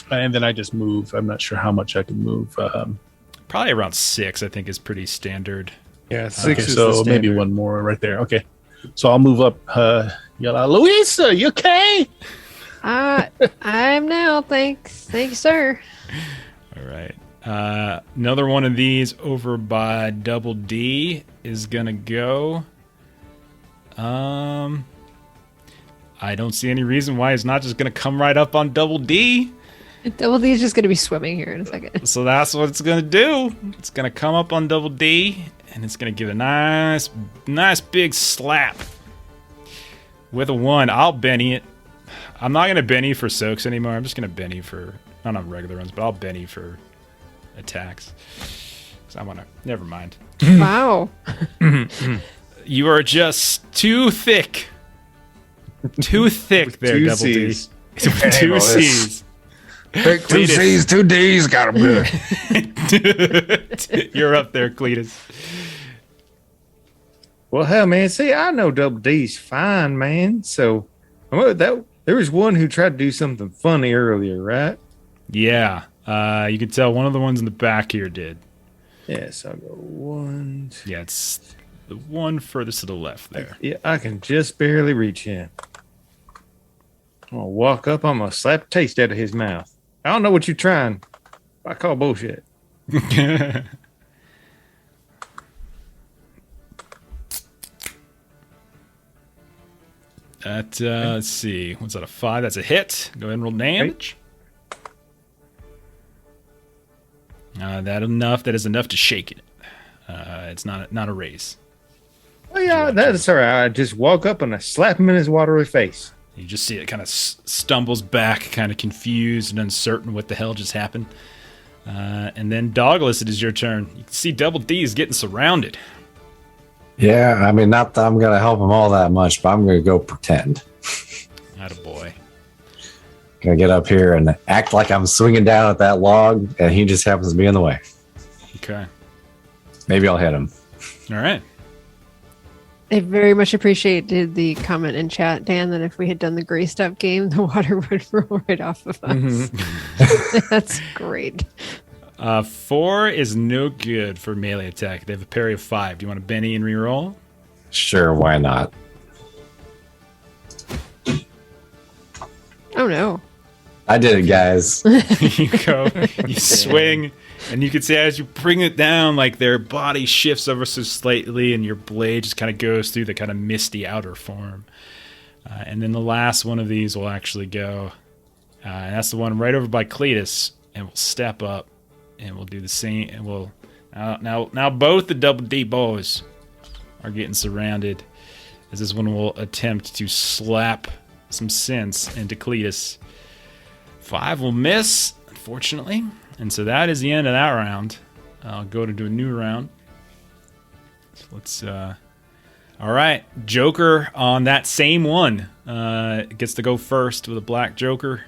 And then I just move. I'm not sure how much I can move. Probably around 6, I think, is pretty standard. Yeah, 6 Okay, is so the maybe standard. one more right there. Okay, so I'll move up. Yell out, Louisa, you okay? I'm now. Thanks, sir. All right. Another one of these over by Double D is gonna go. I don't see any reason why it's not just gonna come right up on Double D. Double D is just going to be swimming here in a second. So that's what it's gonna do. It's gonna come up on Double D, and it's gonna give a nice big slap with a 1. I'll Benny it. I'm not gonna Benny for soaks anymore. I'm just gonna Benny for not on regular runs, but I'll Benny for attacks. Cause I wanna. Never mind. Wow. You are just too thick. Too thick there, two Double C's. D. With 2 Hey, C's. Pick 2 Cletus. C's, 2 D's, got him good. You're up there, Cletus. Well, hell, man. See, I know Double D's fine, man. So, there was one who tried to do something funny earlier, right? Yeah. You can tell one of the ones in the back here did. Yeah, so I'll go 1, 2. Yeah, it's the one furthest to the left there. Yeah, I can just barely reach him. I'm gonna walk up. I'm gonna slap a taste out of his mouth. I don't know what you're trying. I call bullshit. That, let's see. What's that, a 5? That's a hit. Go ahead and roll damage. That is enough to shake it. It's not a raise. Oh yeah, that's all right. I just walk up and I slap him in his watery face. You just see it kind of stumbles back, kind of confused and uncertain what the hell just happened. And then Douglas, it is your turn. You can see Double D is getting surrounded. Yeah, I mean, not that I'm going to help him all that much, but I'm going to go pretend. Attaboy. Going to get up here and act like I'm swinging down at that log, and he just happens to be in the way. Okay. Maybe I'll hit him. All right. I very much appreciated the comment in chat, Dan, that if we had done the gray stuff game, the water would roll right off of us. That's great. 4 is no good for melee attack. They have a parry of 5. Do you want to Benny and reroll? Sure, why not? Oh no. I did it, guys. You go, you swing, and you can see as you bring it down, like their body shifts ever so slightly, and your blade just kind of goes through the kind of misty outer form. And then the last one of these will actually go, and that's the one right over by Cletus, and we'll step up, and we'll do the same, and we'll now both the Double D boys are getting surrounded as this one will attempt to slap some sense into Cletus. 5 will miss, unfortunately. And so that is the end of that round. I'll go to do a new round. So let's... all right, Joker on that same one gets to go first with a black Joker.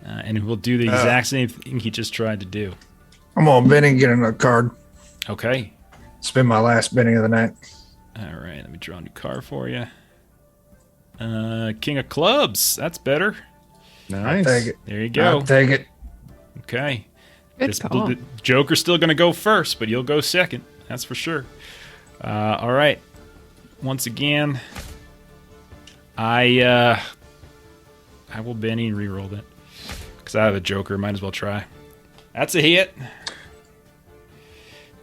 And we'll do the exact same thing he just tried to do. I'm on Benny, get another card. Okay. Spin my last Benny of the night. All right, let me draw a new card for you. King of Clubs. That's better. Nice. Take it. There you go. I'll take it. Okay. Good call. The Joker's still going to go first, but you'll go second. That's for sure. All right. Once again, I will Benny and reroll that. Because I have a Joker. Might as well try. That's a hit.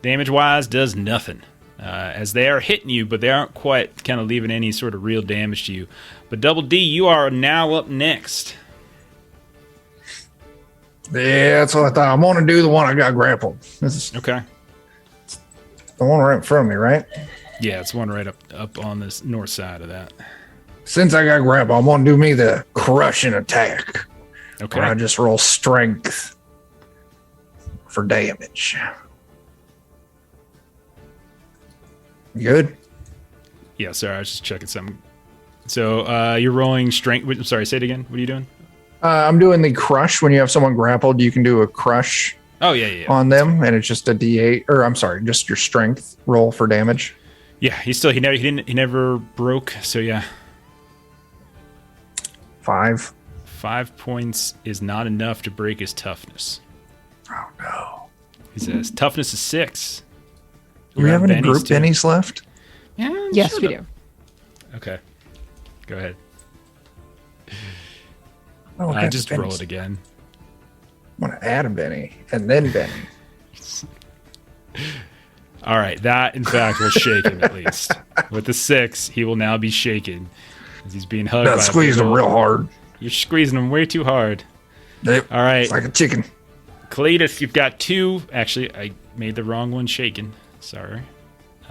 Damage-wise, does nothing. As they are hitting you, but they aren't quite kind of leaving any sort of real damage to you. But Double D, you are now up next. Yeah, that's what I thought. I'm going to do the one I got grappled. This is Okay. the one right in front of me, right? Yeah, it's one right up on this north side of that. Since I got grappled, I'm going to do me the crushing attack. Okay. Where I just roll strength for damage. You good? Yeah, sorry, I was just checking something. So you're rolling strength. I'm sorry, say it again. What are you doing? I'm doing the crush. When you have someone grappled, you can do a crush Oh, yeah. on them, and it's just a D8, or I'm sorry, just your strength roll for damage. Yeah, he never broke. So yeah, 5. 5 points is not enough to break his toughness. Oh no. He says toughness is 6. Do we have any bennies, group too. bennies left? Yeah, Yes, sure we do. do. Okay, go ahead. Oh, okay, Just bennies. roll it again. I'm going to add a Benny and then Benny. All right, that in fact will shake him at least. With the 6, he will now be shaken as he's being hugged. That by a squeezed big him old- real hard. You're squeezing him way too hard. Yep. All right, It's like a chicken. Cletus, you've got 2. Actually, I made the wrong one shaken. Sorry.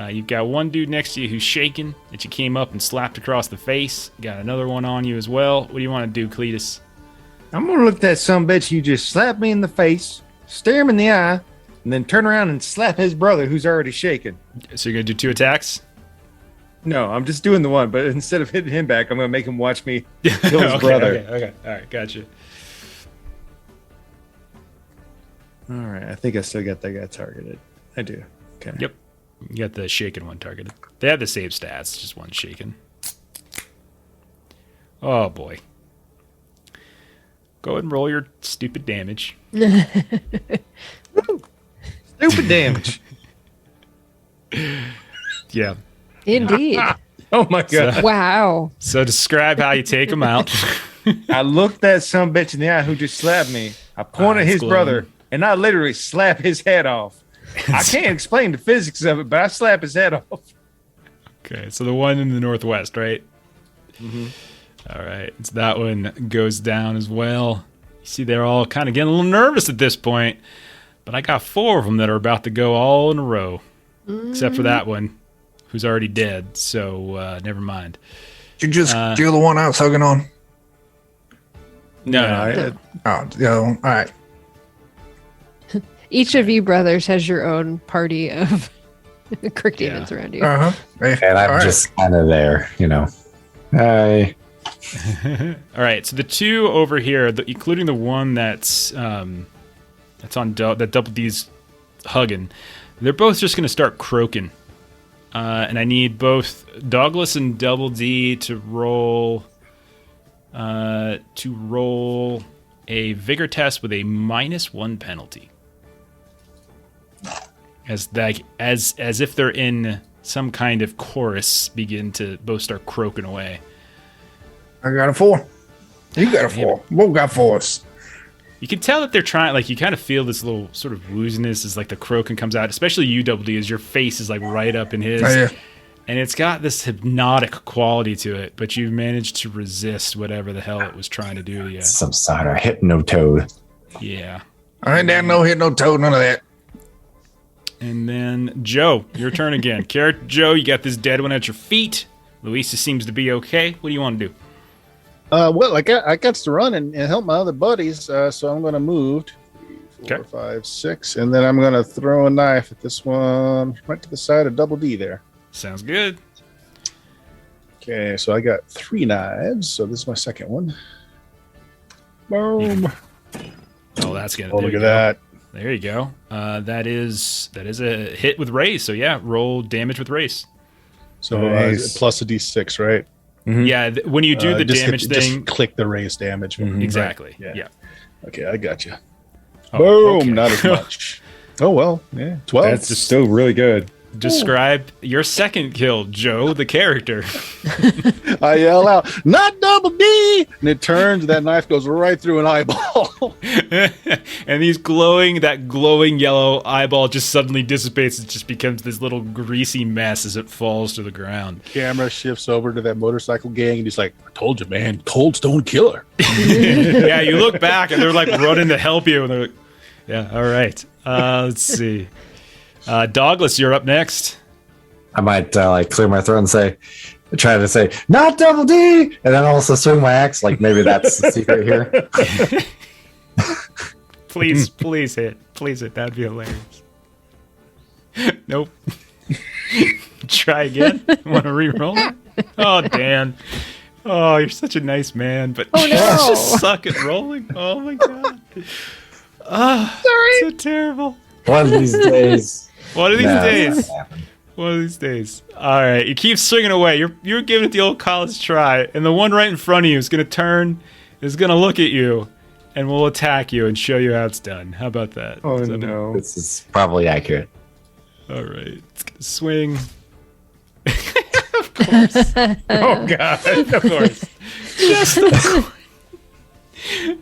You've got one dude next to you who's shaken that you came up and slapped across the face. You got another one on you as well. What do you want to do, Cletus? I'm gonna look at that sumbitch you just slapped me in the face, stare him in the eye, and then turn around and slap his brother who's already shaken. So you're going to do 2 attacks? No, I'm just doing the one, but instead of hitting him back, I'm gonna make him watch me kill his Okay, brother. Okay. All right, gotcha. All right, I think I still got that guy targeted. I do. Okay. Yep. You got the shaken one targeted. They have the same stats, just one shaken. Oh, boy. Go ahead and roll your stupid damage. Stupid damage. Yeah. Indeed. Oh my god. Wow. So describe how you take them out. I looked that sumbitch in the eye who just slapped me. I pointed at Eyes his glowing. brother and I literally slap his head off. I can't explain the physics of it, but I slap his head off. Okay, so the one in the northwest, right? Mm-hmm. All right, so that one goes down as well. You see, they're all kind of getting a little nervous at this point, but I got 4 of them that are about to go all in a row, except for that one, who's already dead. So never mind. Did you just kill the one I was hugging on? No. Oh, the other one. All right. Each of you brothers has your own party of crick demons around you. Uh huh. And I'm just kind of there, you know. Hey. All right, so the 2 over here, including the one that's on that Double D's hugging, they're both just going to start croaking. And I need both Douglas and Double D to roll a vigor test with a -1 penalty. As if they're in some kind of chorus, begin to both start croaking away. I got a 4. You got a 4. Both got 4s. You can tell that they're trying, like, you kind of feel this little sort of wooziness as, like, the croaking comes out, especially you, Double D, as your face is, like, right up in his. Oh, yeah. And it's got this hypnotic quality to it, but you've managed to resist whatever the hell it was trying to do to you. Some sort of hypnotoad. Yeah. I ain't down no hit, no toe, none of that. And then, Joe, your turn again. Carrot Joe, you got this dead one at your feet. Luisa seems to be okay. What do you want to do? Well, I got to run and help my other buddies, so I'm going to move 4, Okay. 5, 6, and then I'm going to throw a knife at this one right to the side of Double D there. Sounds good. Okay, so I got 3 knives, so this is my second one. Boom. Oh, that's good. Oh, look at that. There you go. That is a hit with raise. So yeah, roll damage with raise. So Nice. plus a D6, right? Yeah, when you do the Just damage just thing, click the raise damage. exactly. Right? Yeah. Okay, I got you. Oh, Boom, okay. not as much. Oh, well, yeah. 12. That's still really good. Describe your second kill, Joe, the character. I yell out, not Double D! And it turns, that knife goes right through an eyeball. And that glowing yellow eyeball just suddenly dissipates. It just becomes this little greasy mess as it falls to the ground. Camera shifts over to that motorcycle gang, and he's like, I told you, man, Cold Stone Killer. Yeah, you look back and they're like running to help you, and they're like, yeah, all right. Let's see. Douglas, you're up next. I might clear my throat and try to say, not Double D! And then also swing my axe. Like maybe that's the secret here. Please hit. Please hit. That'd be hilarious. Nope. Try again. Want to re-roll? Oh, Dan. Oh, you're such a nice man, but you just suck at rolling. Oh my god. Sorry. So terrible. One of these days. One of these No, days. it's not gonna happen. One of these days. All right, you keep swinging away. You're giving it the old college try, and the one right in front of you is going to turn, is going to look at you, and will attack you and show you how it's done. How about that? Oh Does that make- no. This is probably accurate. All right, it's going to swing. Oh god. Of course. Just the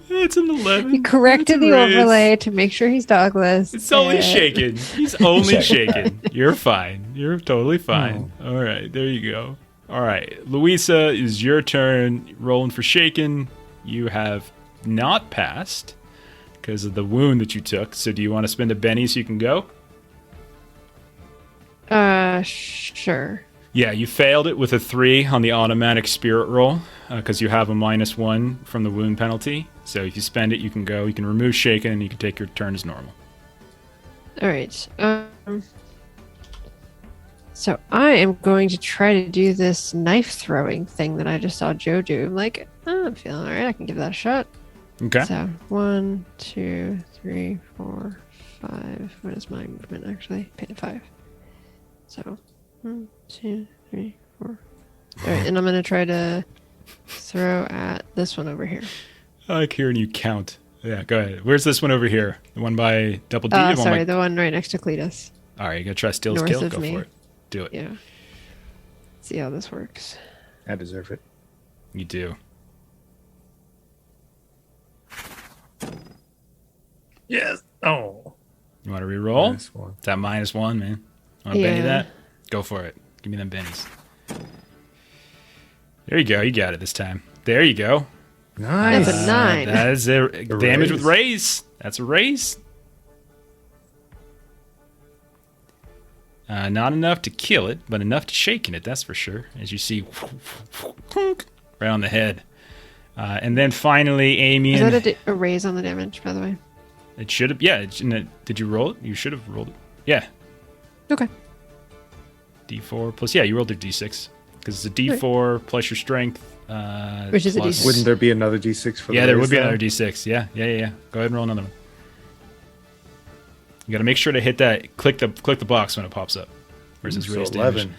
It's an 11. You corrected It's a the raise. overlay to make sure he's dogless. It's only and- shaking. He's only shaking. You're fine. You're totally fine. All right, there you go. All right, Louisa, is your turn. Rolling for shaken. You have not passed because of the wound that you took. So do you want to spend a Benny so you can go? Sure. Yeah, you failed it with a 3 on the automatic spirit roll because you have a -1 from the wound penalty. So if you spend it, you can go. You can remove shaken and you can take your turn as normal. All right. So I am going to try to do this knife throwing thing that I just saw Joe do. I'm like, oh, I'm feeling all right. I can give that a shot. Okay. So 1, 2, 3, 4, 5. What is my movement actually? 5. So 1, 2, 3, 4. All right, and I'm gonna try to throw at this one over here. I like hearing you count. Yeah, go ahead. Where's this one over here? The one by Double D? The one Sorry, by- the one right next to Cletus. All right, you gotta try steal his North kill. of Go me. for it. Do it. Yeah. See how this works. I deserve it. You do. Yes. Oh. You want to re-roll? Nice one. Is that -1, man? Want to Benny Yeah. that? Go for it. Give me them bennies. There you go. You got it this time. There you go. Nice. That's a 9. That is a damage with raise. raise. That's a raise. Not enough to kill it, but enough to shaken it, that's for sure. As you see, right on the head. And then finally, Is that Amian. a raise on the damage, by the way? It should have, yeah. Did you roll it? You should have rolled it. Yeah. Okay. D4 plus, yeah, you rolled a D6. Because it's a D4 plus your strength. Which is a plus- D6. Wouldn't there be another D6 for the Yeah, there raise, would be though? another D6. Yeah. Go ahead and roll another one. You got to make sure to hit that. Click the box when it pops up. Where's this So raised 11. damage?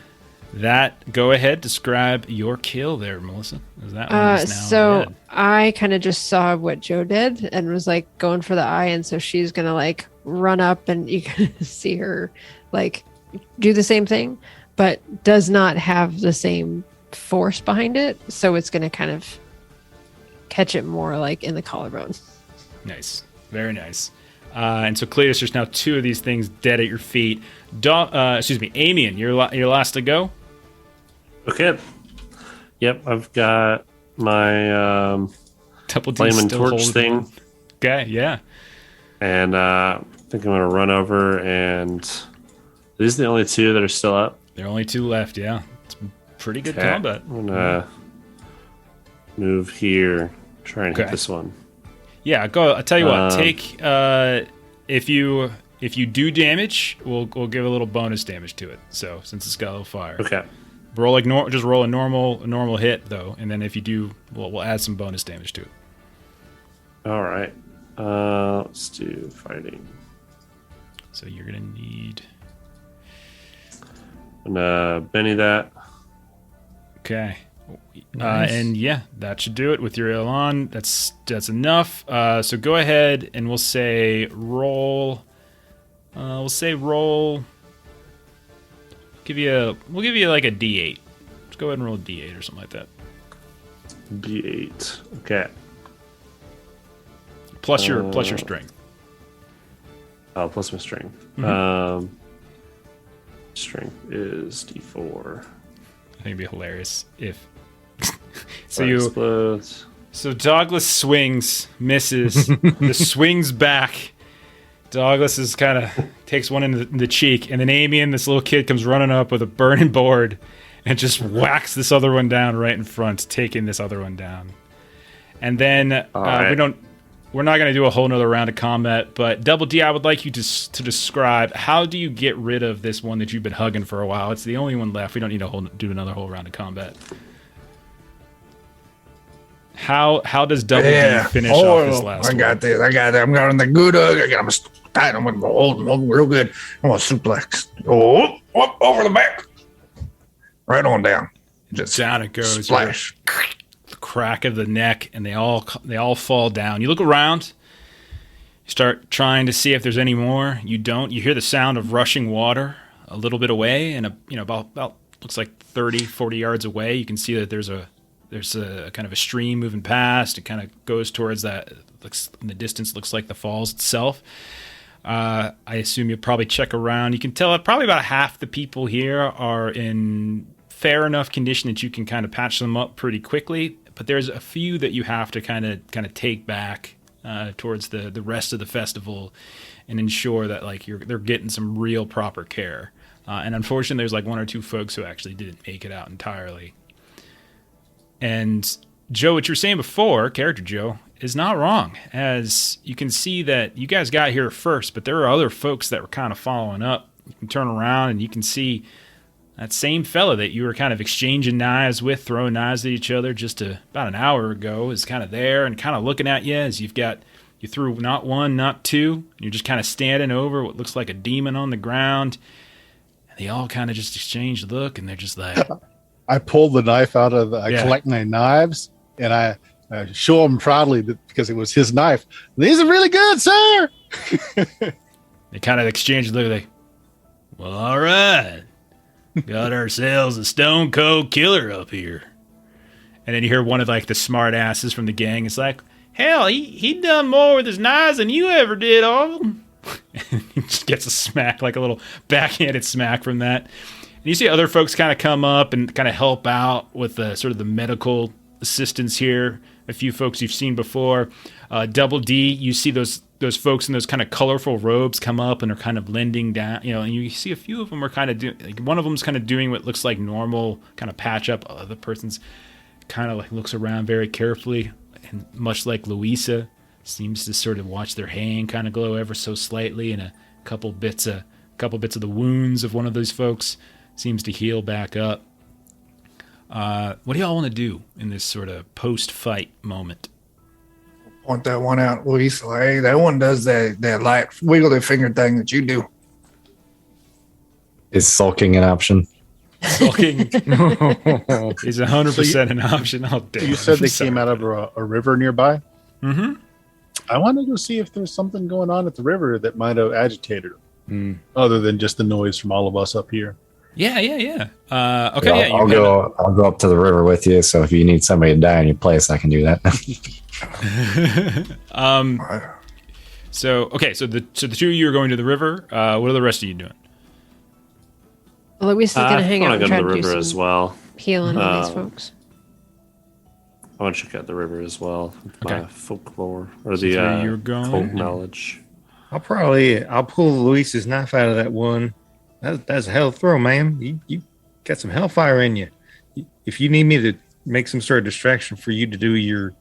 That. Go ahead. Describe your kill there, Melissa. Is that one is now So dead. I kind of just saw what Joe did and was like going for the eye, and so she's gonna like run up, and you can see her like do the same thing, but does not have the same force behind it. So it's gonna kind of catch it more like in the collarbone. Nice. Very nice. And so, Cletus, there's now 2 of these things dead at your feet. Amian, you're last to go. Okay. Yep, I've got my Double D flame and still torch holding- thing, Okay, yeah. and I think I'm gonna run over. And these are the only 2 that are still up. There are only 2 left, yeah. It's pretty good Okay. combat. I'm gonna move here. Try and hit Okay. this one. Yeah, go. I'll tell you what. Um, Take if you do damage, we'll give a little bonus damage to it. So since it's got a little fire, Okay. roll like just roll a normal hit though, and then if you do, we'll add some bonus damage to it. All right. Let's do fighting. So you're gonna need. I'm gonna Benny that. Okay. Nice. And yeah, that should do it with your on. That's enough. So go ahead and we'll say roll. We'll give you like a D8. Just go ahead and roll a D8 or something like that. D8. Okay. Plus your strength. Oh, plus my strength. Mm-hmm. Strength is D4. I think it'd be hilarious if. Fire explodes. So Douglas swings, misses, the swings back. Douglas is kind of takes one in the cheek, and then Amian, this little kid, comes running up with a burning board and just whacks this other one down right in front, taking this other one down. And then right. we're not going to do a whole nother round of combat, but Double D, I would like you to describe how do you get rid of this one that you've been hugging for a while. It's the only one left. We don't need to do another whole round of combat. How does Double D finish off this last one? I got this. I'm going the good hug. I got him tight. I'm going to hold him real good. I'm going to suplex. Oh, up over the back. Right on down. Just Down it goes. splash. The crack of the neck, and they all fall down. You look around. You start trying to see if there's any more. You don't. You hear the sound of rushing water a little bit away, and about looks like 30, 40 yards away. You can see that there's a kind of a stream moving past. It kind of goes towards that. Looks in the distance, looks like the falls itself. I assume you'll probably check around. You can tell that probably about half the people here are in fair enough condition that you can kind of patch them up pretty quickly. But there's a few that you have to kind of take back towards the rest of the festival and ensure that like they're getting some real proper care. And unfortunately, there's like one or two folks who actually didn't make it out entirely. And Joe, what you were saying before, character Joe, is not wrong. As you can see that you guys got here first, but there are other folks that were kind of following up. You can turn around and you can see that same fella that you were kind of exchanging knives with, throwing knives at each other just about an hour ago is kind of there and kind of looking at you as you threw not one, not two, and you're just kind of standing over what looks like a demon on the ground. And they all kind of just exchange a look and they're just like... I pulled the knife out of I collect my knives and I show him proudly that because it was his knife. These are really good, sir. They kind of exchange a look like, well, all right. Got ourselves a stone cold killer up here. And then you hear one of like the smart asses from the gang. It's like, hell, he done more with his knives than you ever did, all of them. And he just gets a smack, like a little backhanded smack from that. And you see other folks kind of come up and kind of help out with the sort of the medical assistance here. A few folks you've seen before. Double D, you see those folks in those kind of colorful robes come up and are kind of lending down, and you see a few of them are kind of doing, like one of them's kind of doing what looks like normal kind of patch up. The person's kind of like looks around very carefully, and much like Louisa, seems to sort of watch their hand kind of glow ever so slightly, and a couple bits of the wounds of one of those folks seems to heal back up. What do y'all want to do in this sort of post-fight moment? Point that one out, Luis. Like, hey, that one does that light wiggly finger thing that you do. Is sulking an option? Sulking is 100% an option. Oh, damn. You said they came out of a river nearby? Mm-hmm. I want to go see if there's something going on at the river that might have agitated them, other than just the noise from all of us up here. Yeah. Okay, Yeah, I'll go up to the river with you. So if you need somebody to die in your place, I can do that. So the two of you are going to the river. What are the rest of you doing? Louise is going to hang out and I try want to go to to the do river as some well. healing on these folks. I want to check out the river as well. With my folklore or So the you're going. cult knowledge. I'll pull Luis's knife out of that one. That's a hell of a throw, man. You got some hellfire in you. if you need me to make some sort of distraction for you to do your,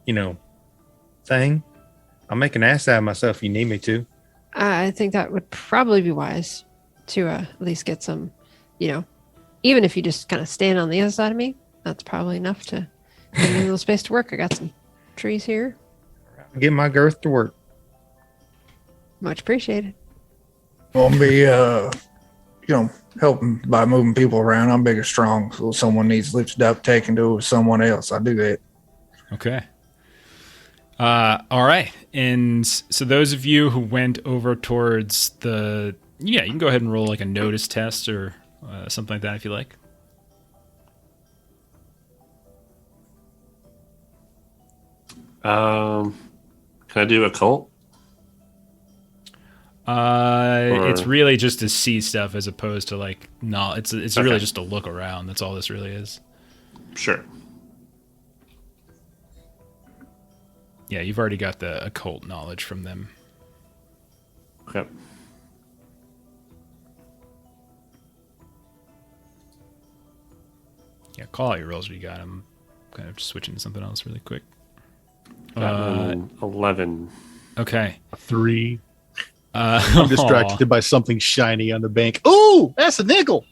thing, I'll make an ass out of myself if you need me to. I think that would probably be wise to at least get some, even if you just kind of stand on the other side of me, that's probably enough to give me a little space to work. I got some trees here. Get my girth to work. Much appreciated. Won't be, helping by moving people around. I'm big and strong, so if someone needs lifted up, taken to someone else, I do that. Okay. All right. And so those of you who went over towards you can go ahead and roll like a notice test or something like that if you like. Can I do a cult? It's really just to see stuff as opposed to like, no, it's Okay. really just to look around. That's all this really is. Sure. Yeah, you've already got the occult knowledge from them. Okay. Yeah, call out your rolls. You got them. Kind of just switching to something else really quick. Got 11. Okay. 3. I'm distracted by something shiny on the bank. Ooh, that's a nickel.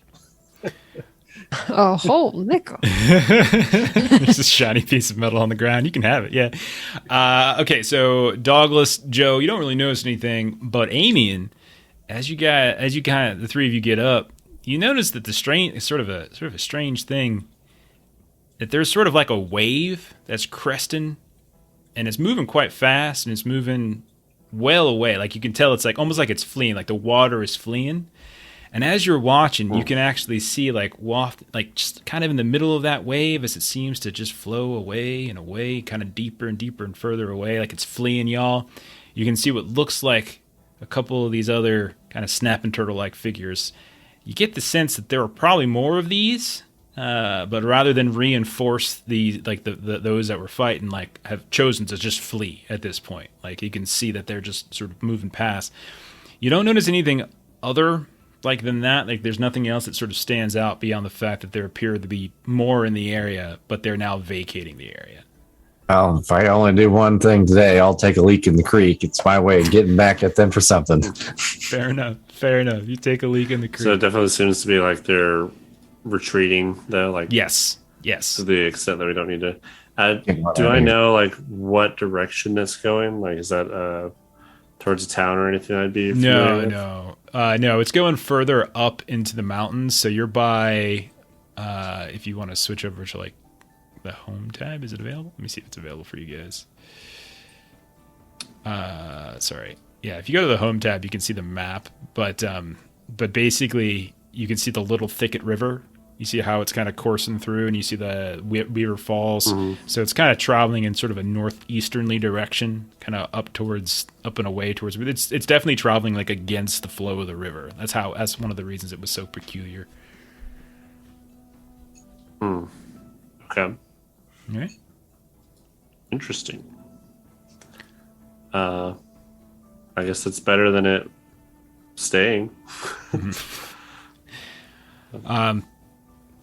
A whole nickel. There's a shiny piece of metal on the ground. You can have it, yeah. Okay, so Douglas, Joe, you don't really notice anything, but Amian, as you kind of the three of you get up, you notice that the strange sort of a strange thing, that there's sort of like a wave that's cresting, and it's moving quite fast, and it's moving well away. Like you can tell, it's like almost like it's fleeing, like the water is fleeing. And as you're watching, you can actually see like just kind of in the middle of that wave as it seems to just flow away and away, kind of deeper and deeper and further away, like it's fleeing y'all. You can see what looks like a couple of these other kind of snapping turtle-like figures. You get the sense that there are probably more of these, but rather than reinforce the those that were fighting, like have chosen to just flee at this point. Like you can see that they're just sort of moving past. You don't notice anything other like than that. Like there's nothing else that sort of stands out beyond the fact that there appear to be more in the area, but they're now vacating the area. Well, if I only do one thing today, I'll take a leak in the creek. It's my way of getting back at them for something. Fair enough. You take a leak in the creek. So it definitely seems to be like they're retreating, though. Like Yes. to the extent that we don't need to. Do I know like what direction that's going? Like, is that towards a town or anything? I'd be familiar with? No. It's going further up into the mountains. So you're by. If you want to switch over to like the home tab, is it available? Let me see if it's available for you guys. Sorry. Yeah, if you go to the home tab, you can see the map, but basically you can see the Little Thicket River. You see how it's kind of coursing through, and you see the Weaver Falls. Mm-hmm. So it's kind of traveling in sort of a northeasternly direction, kind of up and away towards. It's definitely traveling like against the flow of the river. That's one of the reasons it was so peculiar. Okay. All right. Interesting. I guess it's better than it staying.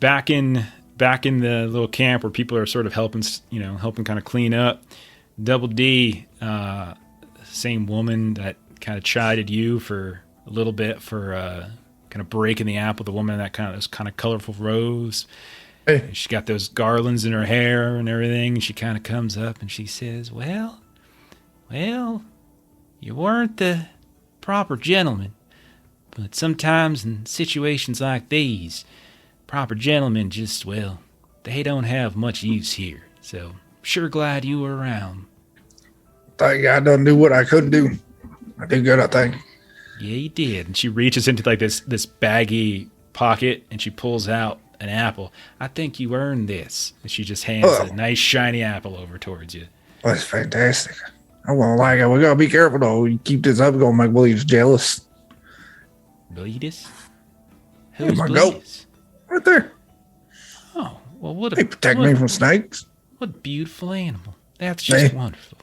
Back in the little camp where people are sort of helping kind of clean up. Double D, same woman that kind of chided you for a little bit for kind of breaking the apple. The woman that those kind of colorful rose. Hey. She's got those garlands in her hair and everything. And she kind of comes up and she says, "Well, you weren't the proper gentleman, but sometimes in situations like these, proper gentlemen just, they don't have much use here. So, sure glad you were around." Thank God I done do what I could do. I did good, I think. Yeah, you did. And she reaches into like this baggy pocket and she pulls out an apple. "I think you earned this." And she just hands a nice shiny apple over towards you. That's fantastic. I won't like it. We gotta be careful though. You keep this up, it's gonna make Bleedus jealous. Bleedus? There Who's my goat. Bleedus? Right there. Oh, well, what They protect me from snakes. What a beautiful animal. That's just wonderful.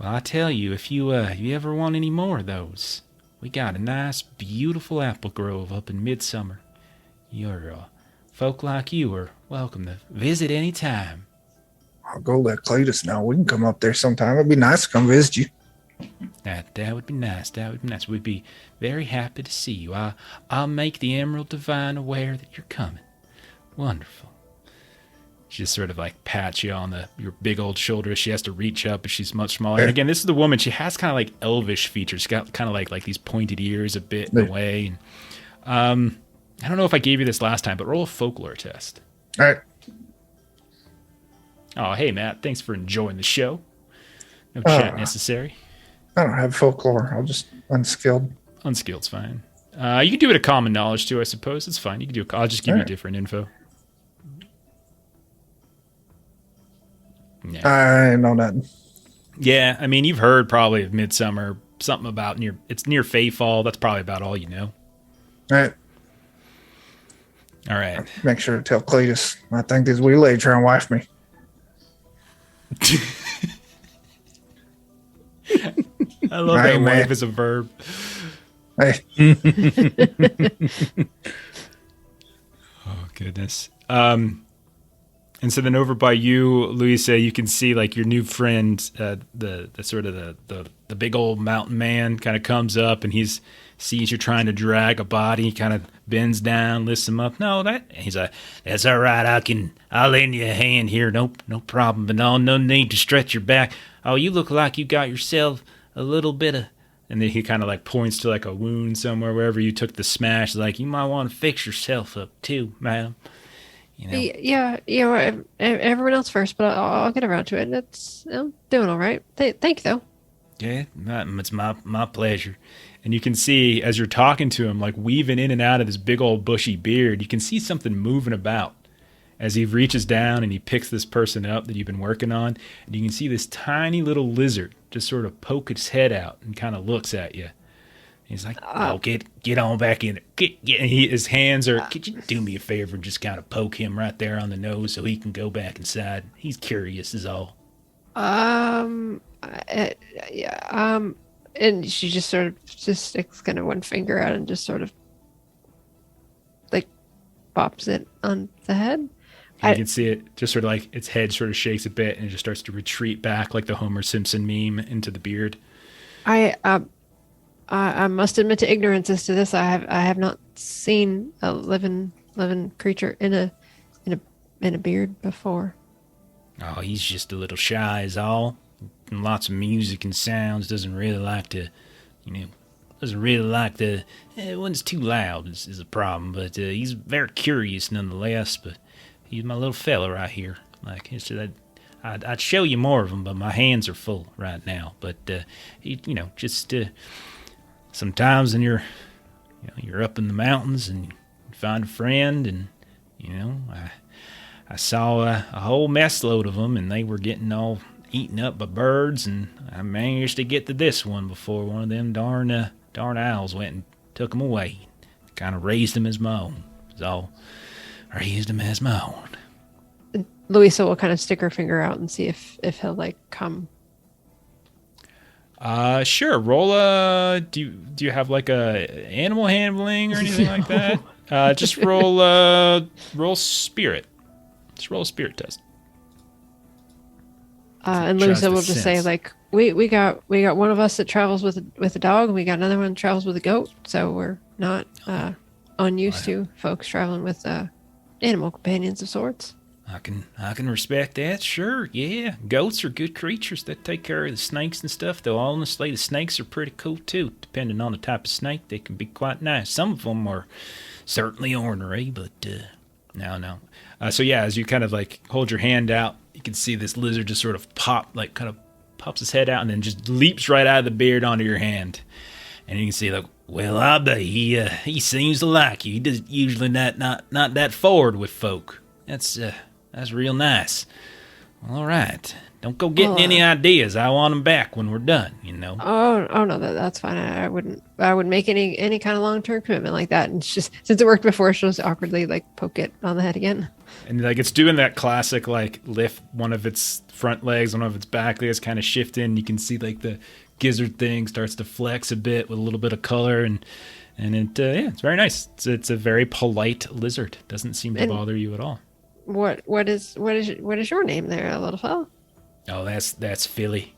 Well, I tell you, if you ever want any more of those, we got a nice, beautiful apple grove up in Midsummer. You're folk like you are welcome to visit any time. I'll go let Cletus know. We can come up there sometime. It'd be nice to come visit you. That would be nice. That would be nice. We'd be very happy to see you. I'll make the Emerald Divine aware that you're coming. Wonderful. She just sort of like pats you on your big old shoulder. She has to reach up, but she's much smaller. And again, this is the woman. She has kind of like elvish features. She's got kind of like these pointed ears a bit in a way. And, I don't know if I gave you this last time, but roll a folklore test. All right. Oh, hey, Matt. Thanks for enjoying the show. No chat necessary. I don't have folklore. I'll just unskilled. Unskilled's fine. You can do it a common knowledge too, I suppose. It's fine. You can do. I'll just give you different info. Yeah. I know nothing. Yeah, I mean, you've heard probably of Midsummer, something about it's near Fayfall. That's probably about all you know. All right. All right. Make sure to tell Cletus. I think this wee lady trying to wife me. I love that wife as a verb. Hey. Oh, goodness. And so then over by you, Louisa, you can see like your new friend, the sort of the big old mountain man kind of comes up and sees you trying to drag a body, kind of bends down, lifts him up. He's like, that's all right. I'll lend you a hand here. No problem. But no need to stretch your back. Oh, you look like you got yourself a little bit of, and then he kind of like points to like a wound somewhere, wherever you took the smash. Like, you might want to fix yourself up too, madam. You know? Yeah, everyone else first, but I'll get around to it. I'm doing all right. Thank you, though. Yeah, it's my pleasure. And you can see, as you're talking to him, like weaving in and out of this big old bushy beard, you can see something moving about as he reaches down and he picks this person up that you've been working on. And you can see this tiny little lizard just sort of poke its head out and kind of looks at you. He's like, "Oh, get on back in there." His hands are. Could you do me a favor and just kind of poke him right there on the nose so he can go back inside? He's curious, is all. And she just sort of just sticks kind of one finger out and just sort of like pops it on the head. You can see it just sort of like its head sort of shakes a bit and it just starts to retreat back like the Homer Simpson meme into the beard. I must admit to ignorance as to this. I have not seen a living creature in a beard before. Oh, he's just a little shy is all. And lots of music and sounds. Doesn't really like to, when it's too loud is a problem. But he's very curious nonetheless. But he's my little fella right here. Like, it's just, I'd show you more of them, but my hands are full right now. But, sometimes when you're up in the mountains and you find a friend and, I saw a whole mess load of them and they were getting all eaten up by birds, and I managed to get to this one before one of them darn owls went and took them away. Kind of raised them as my own. Raised them as my own. Louisa will kind of stick her finger out and see if he'll like come. Sure. Roll do you have like a animal handling or anything like that? Just roll spirit. Just roll a spirit test. And Louisa will just say like, we got one of us that travels with a dog, and we got another one that travels with a goat. So we're not unused to folks traveling with animal companions of sorts. I can respect that. Sure, yeah. Goats are good creatures that take care of the snakes and stuff. Though honestly, the snakes are pretty cool too. Depending on the type of snake, they can be quite nice. Some of them are certainly ornery, but no. So yeah, as you kind of like hold your hand out, you can see this lizard just sort of pops his head out and then just leaps right out of the beard onto your hand. And you can see like, well, I bet he seems to like you. He does usually not that forward with folk. That's real nice. All right. Don't go getting any ideas. I want them back when we're done, Oh no, that's fine. I wouldn't make any kind of long-term commitment like that. And it's just, since it worked before, she'll just awkwardly like poke it on the head again. And like it's doing that classic like lift one of its front legs, one of its back legs kind of shifting. You can see like the gizzard thing starts to flex a bit with a little bit of color, and And it's very nice. It's a very polite lizard. Doesn't seem to And- bother you at all. What is your name there, little fellow? Oh, that's Philly.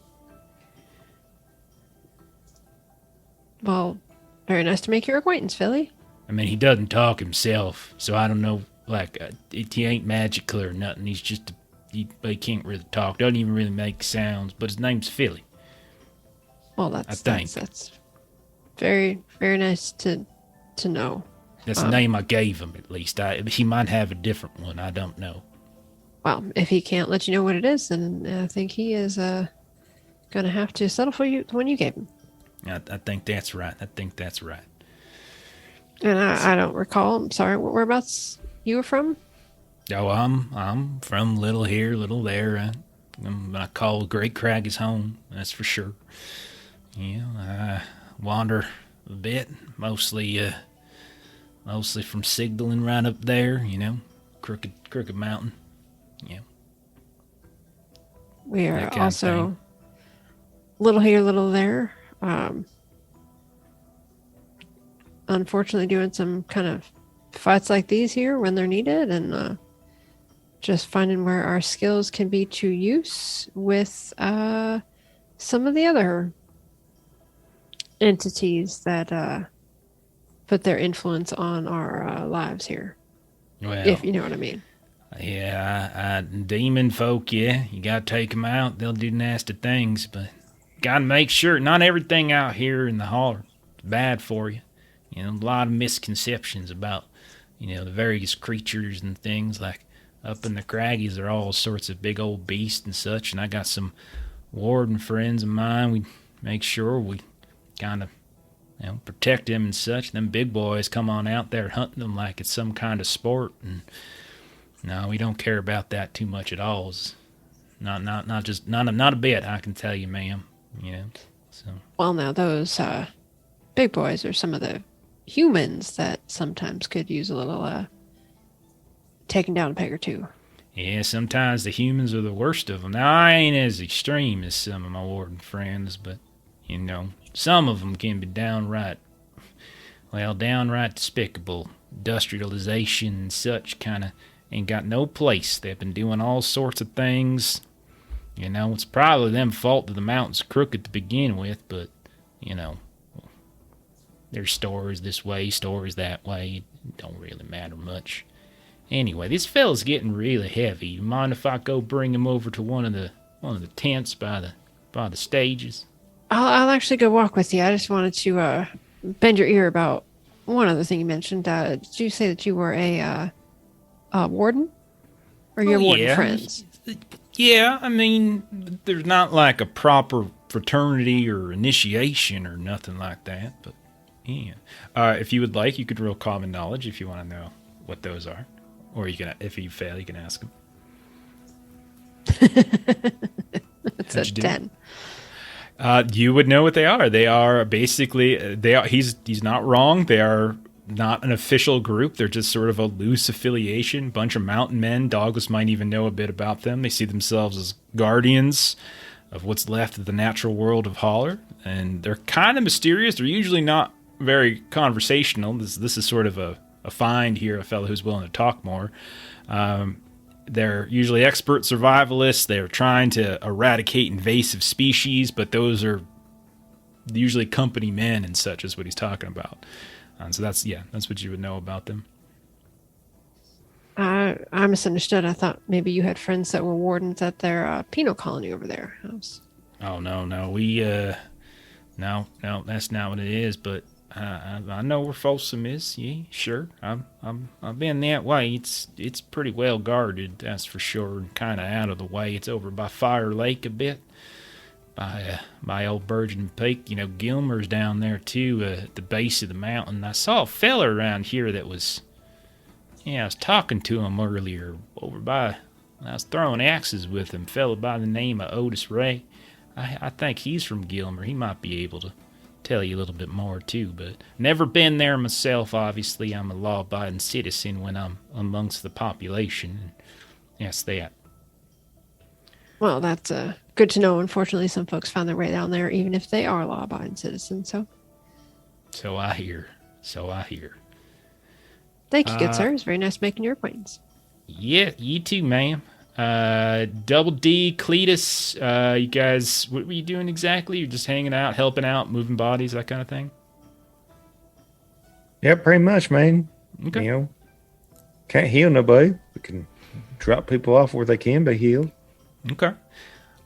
Well, very nice to make your acquaintance, Philly. I mean, he doesn't talk himself, so I don't know. Like, he ain't magical or nothing. He's just he can't really talk. Doesn't even really make sounds. But his name's Philly. Well, that's very, very nice to know. That's the name I gave him, at least. He might have a different one. I don't know. Well, if he can't let you know what it is, then I think he is going to have to settle for the one you gave him. I think that's right. And I don't recall. I'm sorry. Whereabouts you were from? Oh, I'm from little here, little there. I call Great Crag his home. That's for sure. Yeah, I wander a bit, mostly from signaling right up there. Crooked Mountain. Yeah. We are That kind of also thing. little here, little there. Unfortunately, doing some kind of fights like these here when they're needed, and just finding where our skills can be to use with some of the other entities that put their influence on our lives here, Well, if you know what I mean. yeah, demon folk, yeah, you gotta take them out. They'll do nasty things, but gotta make sure not everything out here in the Holler is bad for you. A lot of misconceptions about, the various creatures and things. Like up in the Craggies, there are all sorts of big old beasts and such. And I got some warden friends of mine. We make sure we kind of, protect them and such. Them big boys come on out there hunting them like it's some kind of sport. And no, we don't care about that too much at all. It's not a bit. I can tell you, ma'am. So. Well, now those big boys are some of the humans that sometimes could use a little taking down a peg or two. Yeah, sometimes the humans are the worst of them. Now, I ain't as extreme as some of my warden friends, but, some of them can be downright despicable. Industrialization and such kind of ain't got no place. They've been doing all sorts of things. It's probably them fault that the mountain's crooked to begin with, but, there's stories this way, stories that way. It don't really matter much. Anyway, this fella's getting really heavy. You mind if I go bring him over to one of the tents by the stages? I'll actually go walk with you. I just wanted to bend your ear about one other thing you mentioned. Did you say that you were a warden? Or your warden friends? Yeah, I mean, there's not like a proper fraternity or initiation or nothing like that, but yeah. If you would like, you could roll common knowledge if you want to know what those are. Or you can, if you fail, you can ask them. It's a 10. You would know what they are. They are basically he's not wrong. They are not an official group. They're just sort of a loose affiliation. Bunch of mountain men. Douglas might even know a bit about them. They see themselves as guardians of what's left of the natural world of Holler, and they're kind of mysterious. They're usually not very conversational. This is sort of a find here, a fellow who's willing to talk more. They're usually expert survivalists. They're trying to eradicate invasive species, but those are usually company men and such is what he's talking about. So that's what you would know about them. I misunderstood. I thought maybe you had friends that were wardens at their penal colony over there. Oh, no. We, no, that's not what it is, but I know where Folsom is. Yeah, sure. I've been that way. It's pretty well guarded, that's for sure, and kind of out of the way. It's over by Fire Lake a bit, by old Virgin Peak. Gilmer's down there too, at the base of the mountain. I saw a fella around here that was, I was talking to him earlier over by. I was throwing axes with him. Fella by the name of Otis Ray. I think he's from Gilmer. He might be able to tell you a little bit more too, but never been there myself. Obviously, I'm a law-abiding citizen when I'm amongst the population. Yes, that. Well, that's good to know. Unfortunately, some folks found their way down there, even if they are law-abiding citizens. So I hear. So I hear. Thank you, good sir. It's very nice making your acquaintance. Yeah, you too, ma'am. Double D, Cletus, you guys, what were you doing exactly? You're just hanging out, helping out, moving bodies, that kind of thing? Yeah, pretty much, man. Okay. You know, can't heal nobody. We can drop people off where they can be healed. Okay.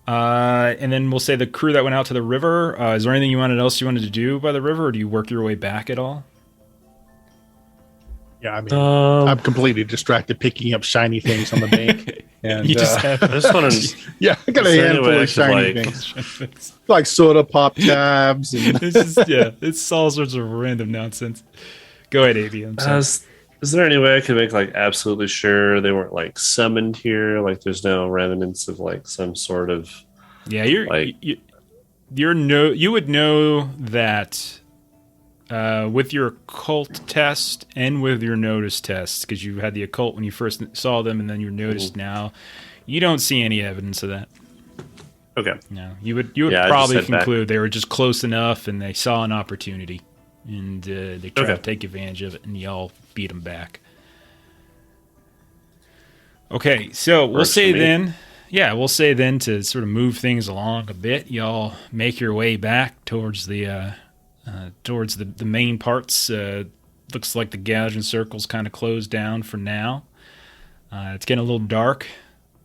And then we'll say the crew that went out to the river. Is there anything else you wanted to do by the river, or do you work your way back at all? Yeah, I mean, I'm completely distracted picking up shiny things on the bank. And You just have I just want to. yeah, I got a Is there any handful way I of could, shiny like- things, like soda pop tabs. And it's all sorts of random nonsense. Go ahead, Avi. I'm sorry. Is there any way I could make like absolutely sure they weren't like summoned here? Like, there's no remnants of like some sort of. Yeah, you would know that with your occult test and with your notice test, because you had the occult when you first saw them, and then you're noticed now. You don't see any evidence of that. Okay. No, you would Yeah, I probably just said conclude they were just close enough, and they saw an opportunity, and they tried to take advantage of it, and y'all beat them back. Okay, so we'll say then to sort of move things along a bit, y'all make your way back towards the main parts. Looks like the gouging circle's kind of closed down for now. It's getting a little dark.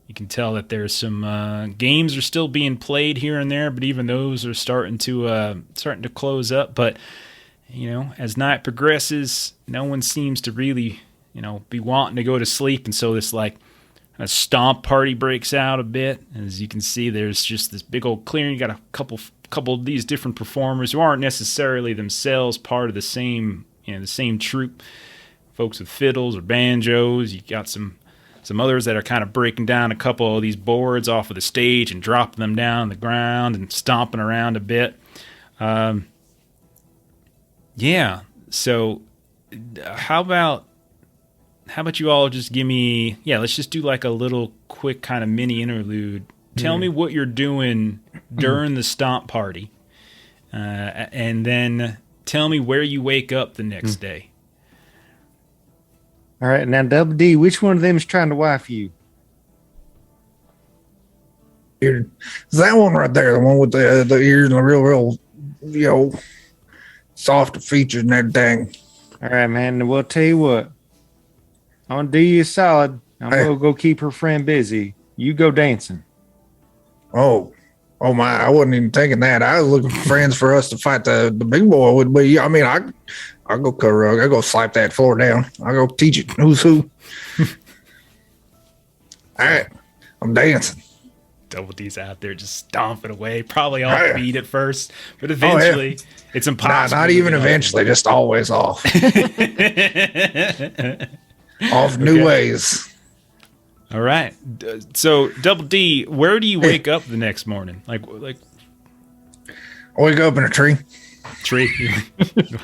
You can tell that there's some games are still being played here and there, but even those are starting to close up. But you know, as night progresses, no one seems to really, be wanting to go to sleep, and so this like a stomp party breaks out a bit. And as you can see, there's just this big old clearing. You got a couple of these different performers who aren't necessarily themselves part of the same troupe. Folks with fiddles or banjos. You got some others that are kind of breaking down a couple of these boards off of the stage and dropping them down on the ground and stomping around a bit. Yeah. So how about you all just give me, let's just do like a little quick kind of mini interlude. Tell me what you're doing during the stomp party. And then tell me where you wake up the next day. All right, now Double D, which one of them is trying to wife you? Is that one right there, the one with the ears and the real, soft features and everything? All right, man. We'll tell you what. I'm gonna do you a solid. I'm gonna go keep her friend busy. You go dancing. Oh my! I wasn't even thinking that. I was looking for friends for us to fight the big boy with. But I mean, I'll go cut a rug. I'll go slap that floor down. I'll go teach it who's who. All right, I'm dancing. Double D's out there just stomping away, probably off beat at first, but eventually it's impossible. Not even eventually, just always off. Off new ways. All right. So Double D, where do you wake up the next morning? Like I wake up in a tree. Tree. You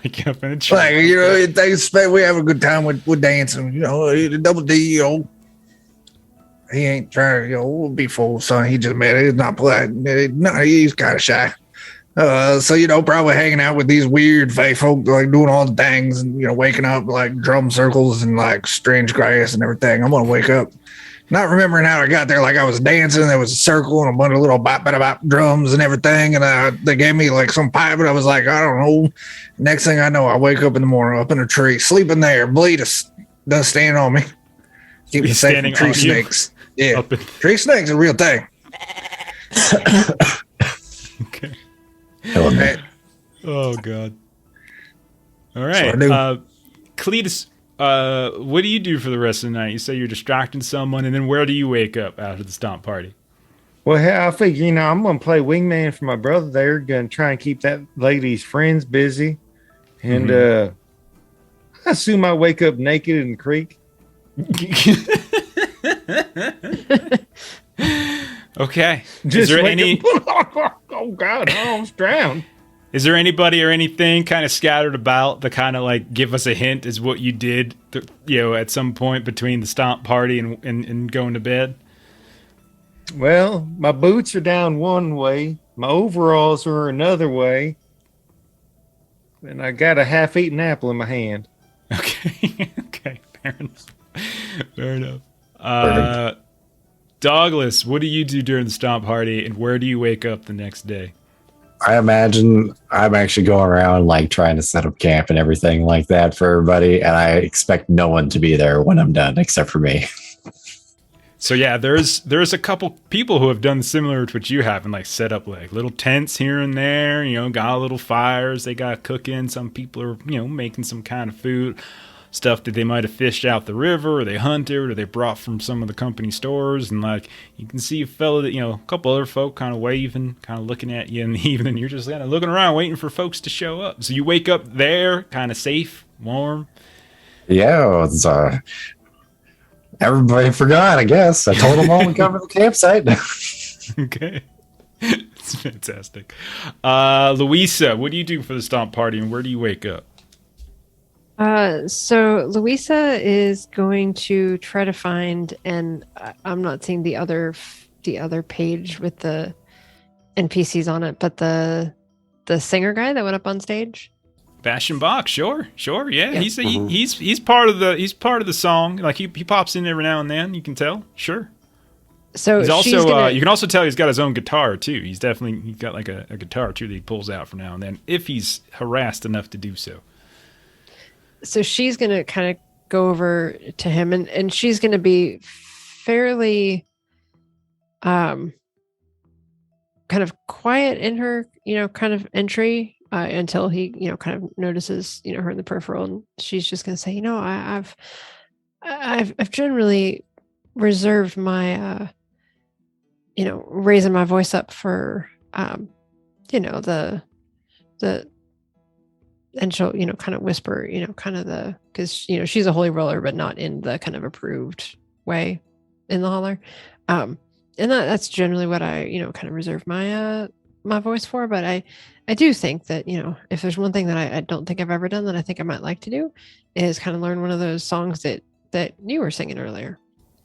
wake up in a tree. Like, we have a good time with dancing. Double D, he ain't trying to, be full, son. He just met it. He's not polite. No, he's kind of shy. So, probably hanging out with these weird fey folk, like doing all the things and, waking up like drum circles and like strange grass and everything. I'm going to wake up not remembering how I got there. Like I was dancing. There was a circle and a bunch of little bop drums and everything. And they gave me like some pipe, but I was like, I don't know. Next thing I know, I wake up in the morning up in a tree, sleeping there. Cletus does stand on me. Keep me safe from tree snakes. Yeah. Tree snakes are a real thing. Okay. Okay. Oh God. All right. Cletus, what do you do for the rest of the night? You say you're distracting someone, and then where do you wake up after the stomp party? Well, I figure, I'm going to play wingman for my brother there. Going to try and keep that lady's friends busy. And I assume I wake up naked in the creek. Okay. Is there any? Oh God, I almost drowned. Is there anybody or anything kind of scattered about that kind of like give us a hint as what you did, at some point between the stomp party and going to bed? Well, my boots are down one way. My overalls are another way. and I got a half-eaten apple in my hand. Okay. Okay. Fair enough. Fair enough. Douglas, what do you do during the stomp party, and where do you wake up the next day? I imagine I'm actually going around like trying to set up camp and everything like that for everybody, and I expect no one to be there when I'm done except for me. So yeah, there's a couple people who have done similar to what you have and like set up like little tents here and there, got little fires they got cooking. Some people are, making some kind of food, stuff that they might have fished out the river or they hunted or they brought from some of the company stores. And like, you can see a fella that, a couple other folk kind of waving, kind of looking at you in the evening. You're just kind of looking around waiting for folks to show up. So you wake up there kind of safe, warm. Yeah, it's, everybody forgot, I guess. I told them all to cover the campsite. Okay. It's fantastic. Louisa, what do you do for the stomp party and where do you wake up? So Louisa is going to try to find, and I'm not seeing the other page with the NPCs on it, but the singer guy that went up on stage. Bastian Bach, sure, yeah. He's part of the song. Like he pops in every now and then. You can tell, sure. So he's also you can also tell he's got his own guitar too. He's got like a guitar too that he pulls out from now and then if he's harassed enough to do so. So she's gonna kind of go over to him and she's gonna be fairly kind of quiet in her kind of entry. Until he, kind of notices, her in the peripheral, and she's just going to say, I've generally reserved my, raising my voice up for, the, and she'll, kind of whisper, kind of because, she's a holy roller, but not in the kind of approved way in the holler. And that's generally what I, kind of reserve my, my voice for, but I do think that, if there's one thing that I don't think I've ever done that I think I might like to do is kind of learn one of those songs that you were singing earlier.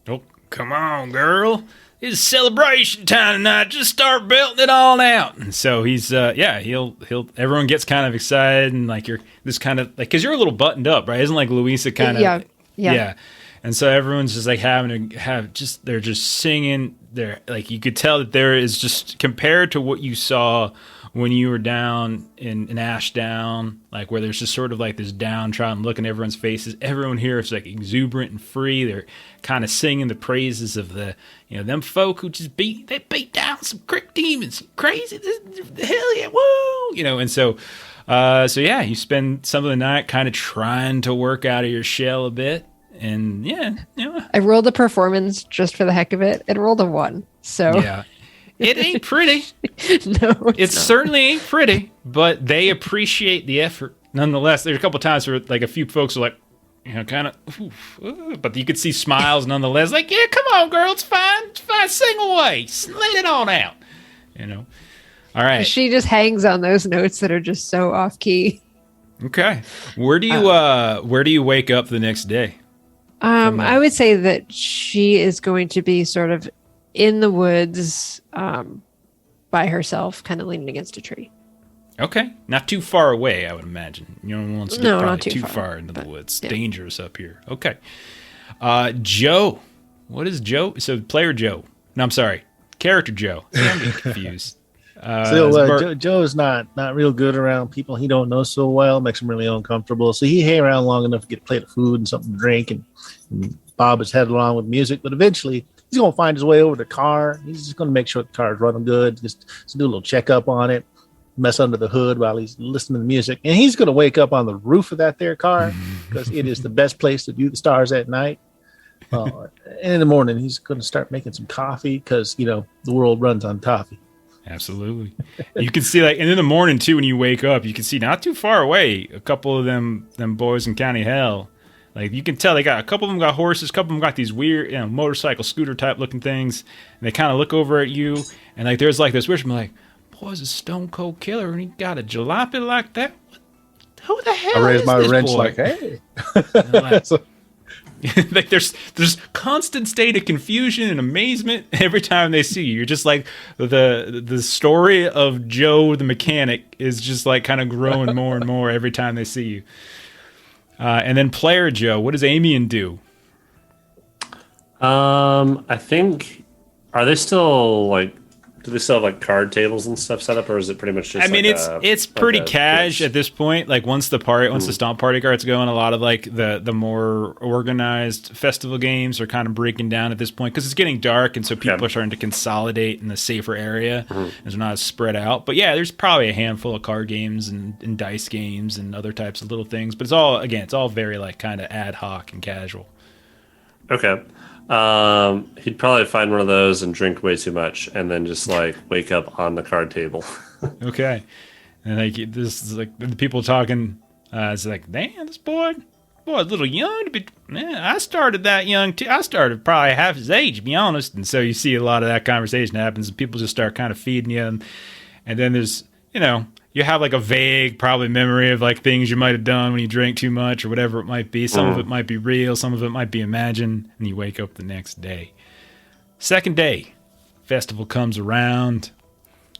Oh, come on, girl. It's celebration time tonight. Just start belting it all out. And so he's, everyone gets kind of excited and like you're this kind of like, cause you're a little buttoned up, right? Isn't like Louisa kind of, yeah. And so everyone's just like they're just singing. They're like, you could tell that there is just compared to what you saw when you were down in Ashdown, like where there's just sort of like this downtrodden look in everyone's faces. Everyone here is like exuberant and free. They're kind of singing the praises of the, them folk who just beat down some crick demons, crazy, hell yeah, woo, and so you spend some of the night kind of trying to work out of your shell a bit. And I rolled a performance just for the heck of it. It rolled a 1. So yeah, it ain't pretty. No, it certainly ain't pretty, but they appreciate the effort nonetheless. There's a couple times where like a few folks are like, kind of, but you could see smiles nonetheless. Like, yeah, come on, girl, it's fine, sing away, let it on out. All right. She just hangs on those notes that are just so off key. Okay, where do you wake up the next day? I would say that she is going to be sort of in the woods by herself, kind of leaning against a tree. Okay. Not too far away, I would imagine. You don't want to get not too far into the woods. Yeah. Dangerous up here. Okay. Joe. What is Joe? So player Joe. No, I'm sorry. Character Joe. See, I'm getting confused. Joe is not real good around people he don't know so well. Makes him really uncomfortable. So he hang around long enough to get a plate of food and something to drink and bob his head along with music. But eventually he's going to find his way over to the car. He's just going to make sure the car is running good. Just do a little checkup on it, mess under the hood while he's listening to the music. And he's going to wake up on the roof of that there car because it is the best place to view the stars at night. And in the morning, he's going to start making some coffee because, the world runs on coffee. Absolutely. You can see and in the morning too, when you wake up, you can see not too far away, a couple of them boys in County Hell. Like you can tell they got a couple of them got horses, a couple of them got these weird, motorcycle scooter type looking things. And they kind of look over at you and like, there's like this whisper like, boy's a stone cold killer and he got a jalopy like that. Who the hell I raised is my this wrench boy? like, hey. Like there's constant state of confusion and amazement every time they see you. You're just like the story of Joe the mechanic is just like kind of growing more and more every time they see you. And then player Joe, what does Amian do? I think, are they still like, do they still have like card tables and stuff set up, or is it pretty much just? I mean, it's pretty cash at this point. Like once the stomp party cards going, a lot of like the more organized festival games are kind of breaking down at this point because it's getting dark, and so people are starting to consolidate in the safer area, and they're not as spread out. But yeah, there's probably a handful of card games and dice games and other types of little things. But it's all very like kind of ad hoc and casual. Okay. He'd probably find one of those and drink way too much, and then just like wake up on the card table. Okay, and like this is like the people talking. It's like, damn, this boy, a little young to be. Man, I started that young too. I started probably half his age, to be honest. And so you see a lot of that conversation happens, and people just start kind of feeding you, and then there's you have like a vague probably memory of like things you might have done when you drank too much or whatever it might be. Some of it might be real, some of it might be imagined, and you wake up the next day. Second day, festival comes around.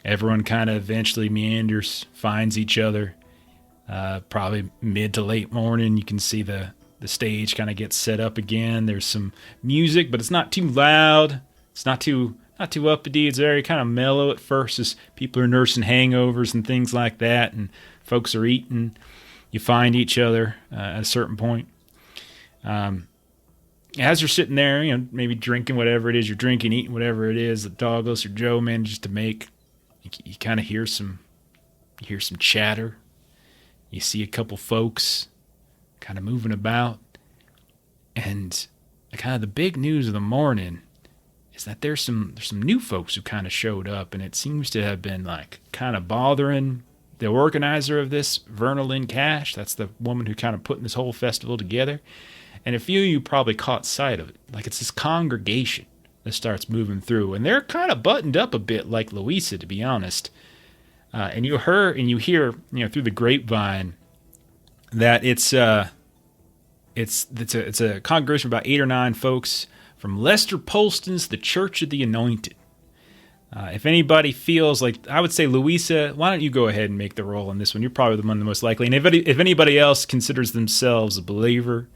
Everyone kind of eventually meanders, finds each other. Probably mid to late morning, you can see the stage kind of get set up again. There's some music, but it's not too loud. It's not too uppity. It's very kind of mellow at first as people are nursing hangovers and things like that, and folks are eating. You find each other at a certain point. As you're sitting there, maybe drinking whatever it is you're drinking, eating whatever it is that Douglas or Joe manages to make, you kind of hear some chatter. You see a couple folks kind of moving about, and kind of the big news of the morning is that there's some new folks who kind of showed up, and it seems to have been like kind of bothering the organizer of this, Verna Lynn Cash. That's the woman who kind of putting this whole festival together. And a few of you probably caught sight of it. Like it's this congregation that starts moving through, and they're kind of buttoned up a bit like Louisa, to be honest. And you hear through the grapevine that it's a congregation of about 8 or 9 folks from Lester Polston's The Church of the Anointed. If anybody feels like, I would say, Louisa, why don't you go ahead and make the roll on this one? You're probably the one the most likely. And if anybody else considers themselves a believer,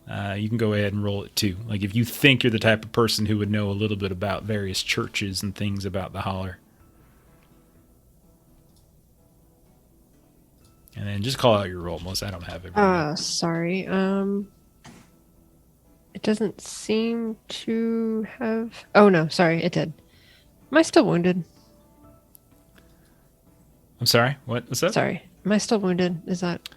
you can go ahead and roll it too. Like if you think you're the type of person who would know a little bit about various churches and things about the Holler. And then just call out your roll, Melissa. I don't have it. Sorry. It doesn't seem to have... Oh, no. Sorry. It did. Am I still wounded? I'm sorry? What's that? Sorry. Am I still wounded? Is that...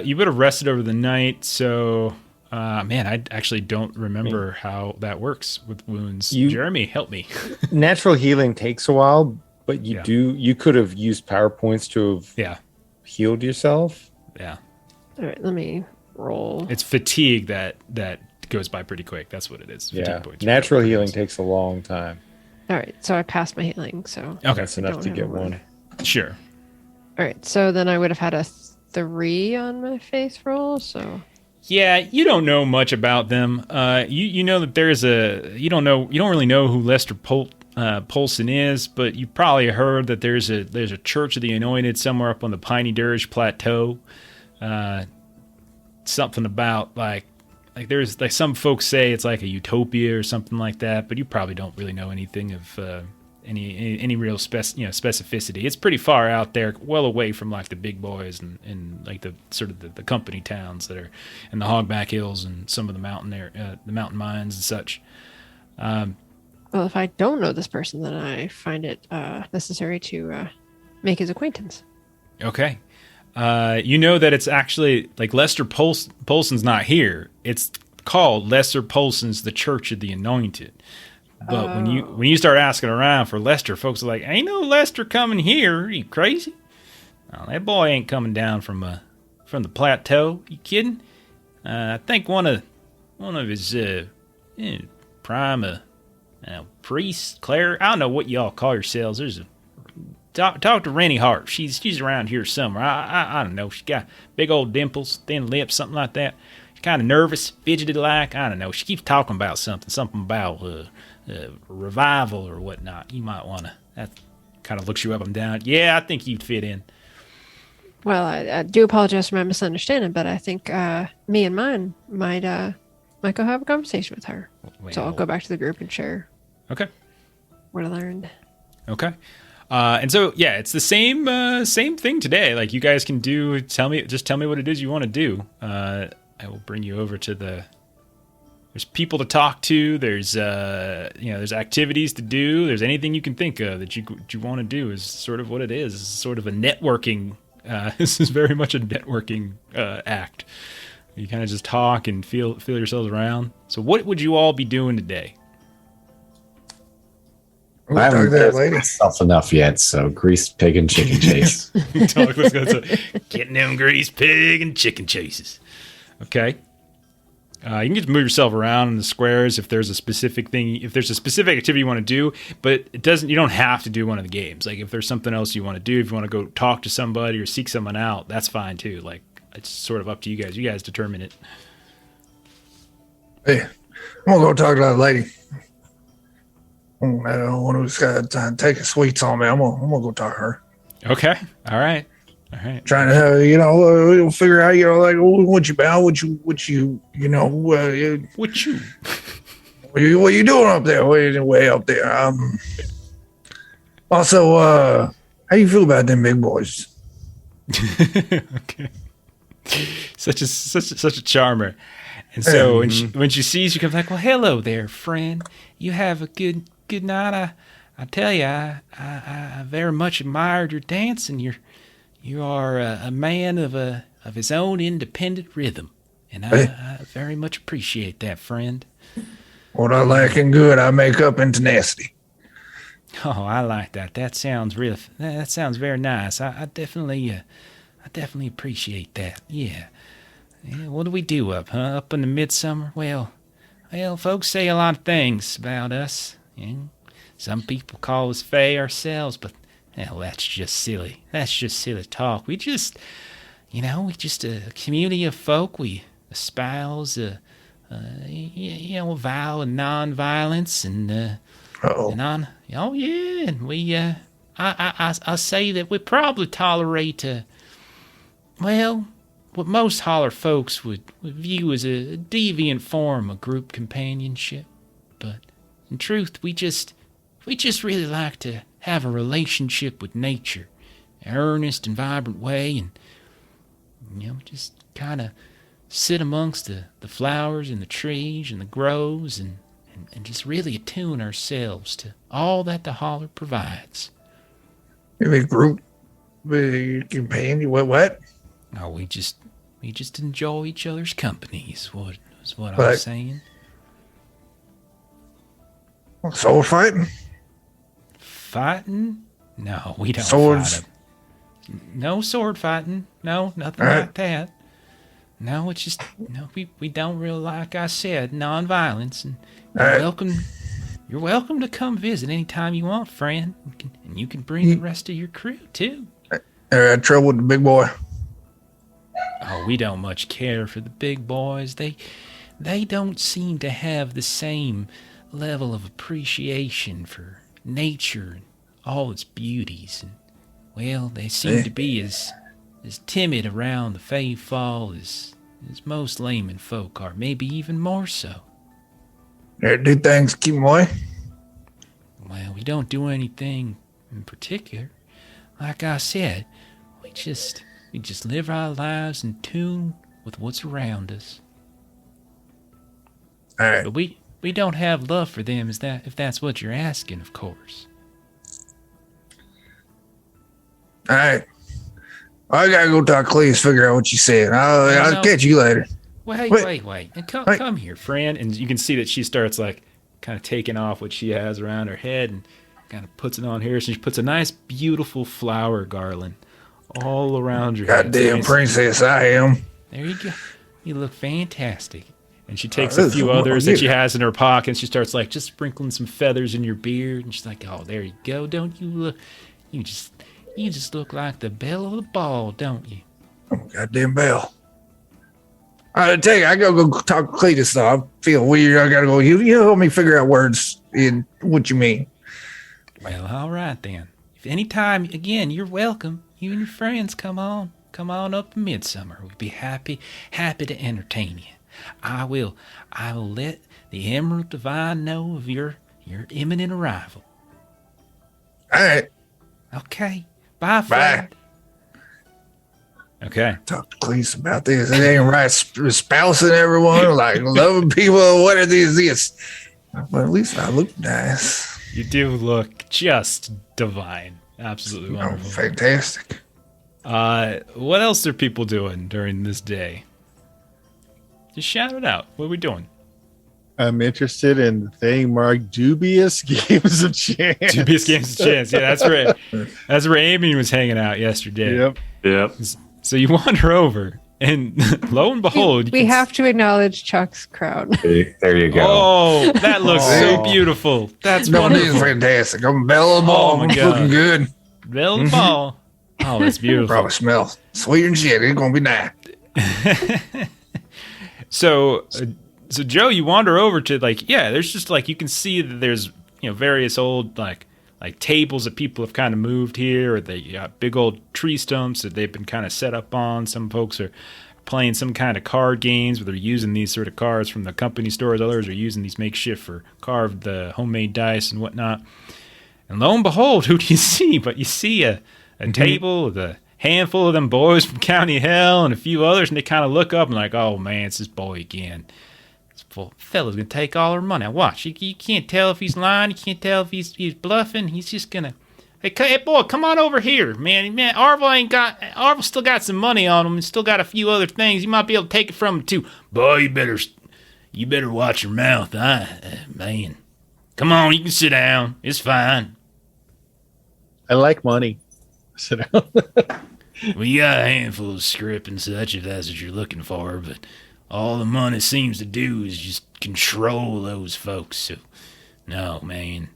You would have rested over the night, so... man, I actually don't remember how that works with wounds. Jeremy, help me. Natural healing takes a while, but you could have used PowerPoints to have healed yourself. Yeah. All right, let me roll. It's fatigue that goes by pretty quick. That's what it is. Yeah. Natural healing takes a long time. All right, so I passed my healing, so that's enough to get one. Sure. All right, so then I would have had a 3 on my face roll, so... Yeah, you don't know much about them. You know that there's you don't really know who Lester Polson is, but you probably heard that there's a Church of the Anointed somewhere up on the Piney Dirge Plateau. Something about like there's like some folks say it's like a utopia or something like that, but you probably don't really know anything of any real specificity. It's pretty far out there, well away from like the big boys and like the sort of the company towns that are in the Hogback Hills and some of the mountain mines and such. Well, if I don't know this person, then I find it necessary to make his acquaintance. Okay. You know that it's actually like Lester Polson's not here. It's called Lester Polson's The Church of the Anointed. But when you start asking around for Lester, folks are like, "Ain't no Lester coming here. Are you crazy? No, that boy ain't coming down from the plateau. You kidding? I think one of his prime priests, Claire. I don't know what y'all call yourselves. There's a talk to Rennie Hart. She's around here somewhere. I don't know. She's got big old dimples, thin lips, something like that. She's kind of nervous, fidgety like. I don't know. She keeps talking about something about revival or whatnot. You might want to. That kind of looks you up and down. Yeah, I think you'd fit in. Well, I do apologize for my misunderstanding, but I think me and mine might go have a conversation with her. So I'll go back to the group and share. Okay. What I learned. Okay. And so, yeah, it's the same thing today. Like, you guys can tell me what it is you want to do. I will bring you over to there's people to talk to. There's, there's activities to do. There's anything you can think of that you want to do is sort of what it is. It's sort of a networking. This is very much a networking act. You kind of just talk and feel yourselves around. So what would you all be doing today? I haven't done myself enough yet, so greased pig and chicken chase. Getting them greased pig and chicken chases. Okay. You can just move yourself around in the squares if there's a specific thing, if there's a specific activity you want to do, but you don't have to do one of the games. Like, if there's something else you want to do, if you want to go talk to somebody or seek someone out, that's fine too. Like, it's sort of up to you guys. You guys determine it. Hey, I'm gonna go talk to that lady. The one who's taking sweets on me. I'm gonna go talk to her. Okay. All right. Trying to, figure out, like, what you about, what you, what you doing up there, way up there. Also, how you feel about them big boys? Okay. Such a charmer. And so when she sees you, comes like, well, hello there, friend. You have a good night. I tell you, I very much admired your dance, and you are a man of his own independent rhythm, and I very much appreciate that, friend. What I lack in good, I make up in tenacity. Oh, I like that. That sounds very nice. I definitely appreciate that. Yeah. What do we do up in the midsummer? Well, folks say a lot of things about us. Some people call us fae ourselves, but hell, that's just silly. That's just silly talk. We just a community of folk. We espouse a vow of non-violence and and we I say that we probably tolerate what most Holler folks would view as a deviant form of group companionship. But in truth, we just really like to have a relationship with nature, an earnest and vibrant way, and just kind of sit amongst the flowers and the trees and the groves and just really attune ourselves to all that the Holler provides. Maybe group companion, what? Oh, we just enjoy each other's company is what I'm saying. Sword fighting? Fighting? No, we don't. Swords? Fight. No sword fighting. No, nothing like that. No, it's just we don't really, like I said, non-violence. And you're welcome to come visit anytime you want, friend. And you can bring the rest of your crew too. Had trouble with the big boy? Oh, we don't much care for the big boys. They don't seem to have the same level of appreciation for nature and all its beauties. And, they seem to be as timid around the Fey Fall as most layman folk are, maybe even more so. They do things keep them away? Well, we don't do anything in particular. Like I said, we just live our lives in tune with what's around us. All right. But we don't have love for them, if that's what you're asking, of course. All right. I gotta go talk to Cletus, figure out what you said. I'll catch you later. Wait. And come here, friend. And you can see that she starts kind of taking off what she has around her head and kind of puts it on here. So she puts a nice, beautiful flower garland all around your head. Goddamn princess, I am. There you go. You look fantastic. And she takes a few others that she has in her pocket, and she starts just sprinkling some feathers in your beard. And she's like, "Oh, there you go. Don't you look? You just look like the belle of the ball, don't you?" Oh, goddamn belle. I tell you, I gotta go talk to Cletus though. I feel weird. I gotta go. You help me figure out words in what you mean. Well, all right then. If any time again, you're welcome. You and your friends come on up in Midsummer. We'd be happy to entertain you. I will let the Emerald Divine know of your imminent arrival. All right. Okay. Bye, friend. Okay. Talk to Cletus about this. It ain't right espousing everyone, like loving people. What are these? But at least I look nice. You do look just divine. Absolutely wonderful. Fantastic. What else are people doing during this day? Just shout it out. What are we doing? I'm interested in the thing marked dubious games of chance. Dubious games of chance. Yeah, that's where Amian was hanging out yesterday. Yep. So you wander over, and lo and behold, we have to acknowledge Chuck's crowd. There you go. Oh, that looks so beautiful. That's wonderful. Fantastic. I'm belly the ball. I'm looking good. Belly the ball. Oh, that's beautiful. Probably smells sweet and shit. It's gonna be nice. So Joe, you wander over to there's just you can see that there's various old like tables that people have kind of moved here, or they got big old tree stumps that they've been kind of set up on. Some folks are playing some kind of card games where they're using these sort of cards from the company stores. Others are using these makeshift for carved homemade dice and whatnot. And lo and behold, who do you see? But you see a table with a handful of them boys from County Hell and a few others, and they kind of look up and like, oh man, it's this boy again. Fella's gonna take all our money. Watch, you can't tell if he's lying. You can't tell if he's bluffing. He's just gonna. Hey boy, come on over here, man. Arvel still got some money on him and still got a few other things. You might be able to take it from him too. Boy, you better watch your mouth, man. Come on, you can sit down. It's fine. I like money. Sit down. We got a handful of script and such if that's what you're looking for, but. All the money seems to do is just control those folks. So, no, man.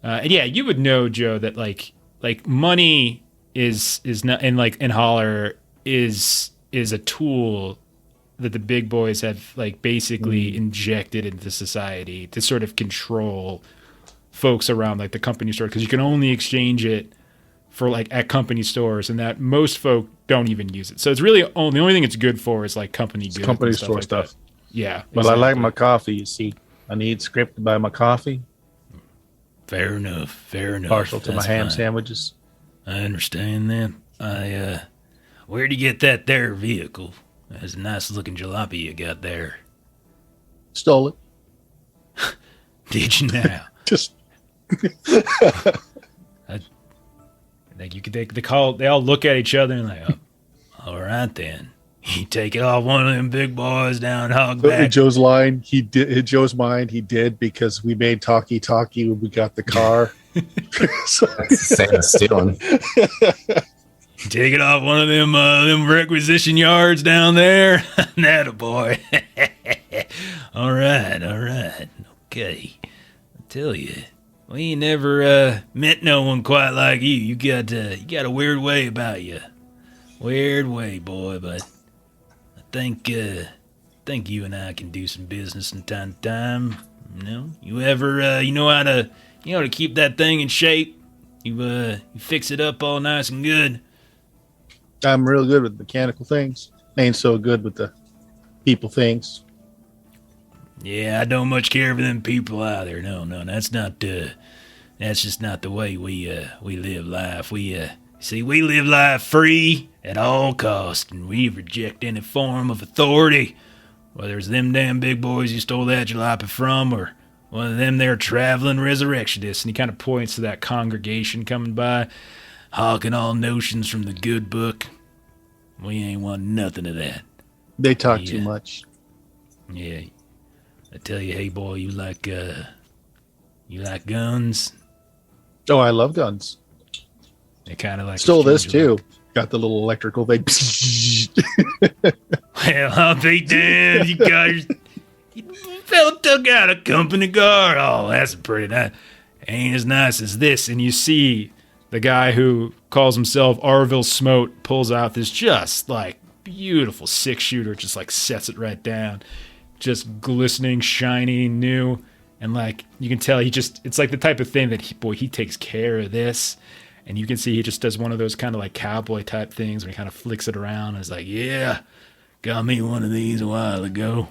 And yeah, you would know, Joe, that like money is not, and in Holler is a tool that the big boys have basically injected into society to sort of control folks around the company store, because you can only exchange it for at company stores, and that most folk don't even use it. So it's really the only thing it's good for is company goods, company store stuff. Yeah, but exactly. I like my coffee. You see, I need script to buy my coffee. Fair enough. Partial to my ham sandwiches. I understand that. Where'd you get that there vehicle? That's a nice looking jalopy you got there. Stole it. Did you now? Just. They all look at each other and oh, all right then. You take it off one of them big boys down Hogback. Joe's line, Joe's mind, he did because we made talkie when we got the car. That's the same as stealing. Take it off one of them requisition yards down there. Attaboy. All right. Okay. I tell you. We ain't never met no one quite like you. You got a weird way about you. Weird way, boy, but I think you and I can do some business from time to time. You ever you know how to keep that thing in shape? You fix it up all nice and good. I'm real good with mechanical things. Ain't so good with the people things. Yeah, I don't much care for them people either. No, that's just not the way we live life. We live life free at all costs, and we reject any form of authority, whether it's them damn big boys you stole that jalopy from, or one of them there traveling resurrectionists. And he kind of points to that congregation coming by, hawking all notions from the good book. We ain't want nothing of that. They talk too much. Yeah. I tell you, hey boy, you like guns? Oh, I love guns. They kind of stole this too. Got the little electrical thing. Well, I'll be damned. You fella took out a company guard. Oh, that's pretty nice. Ain't as nice as this. And you see the guy who calls himself Arville Smote pulls out this just beautiful 6-shooter, just like sets it right down, just glistening, shiny, new, and like you can tell it's like the type of thing that he takes care of this. And you can see he just does one of those kind of like cowboy type things where he kind of flicks it around and is like, yeah, got me one of these a while ago.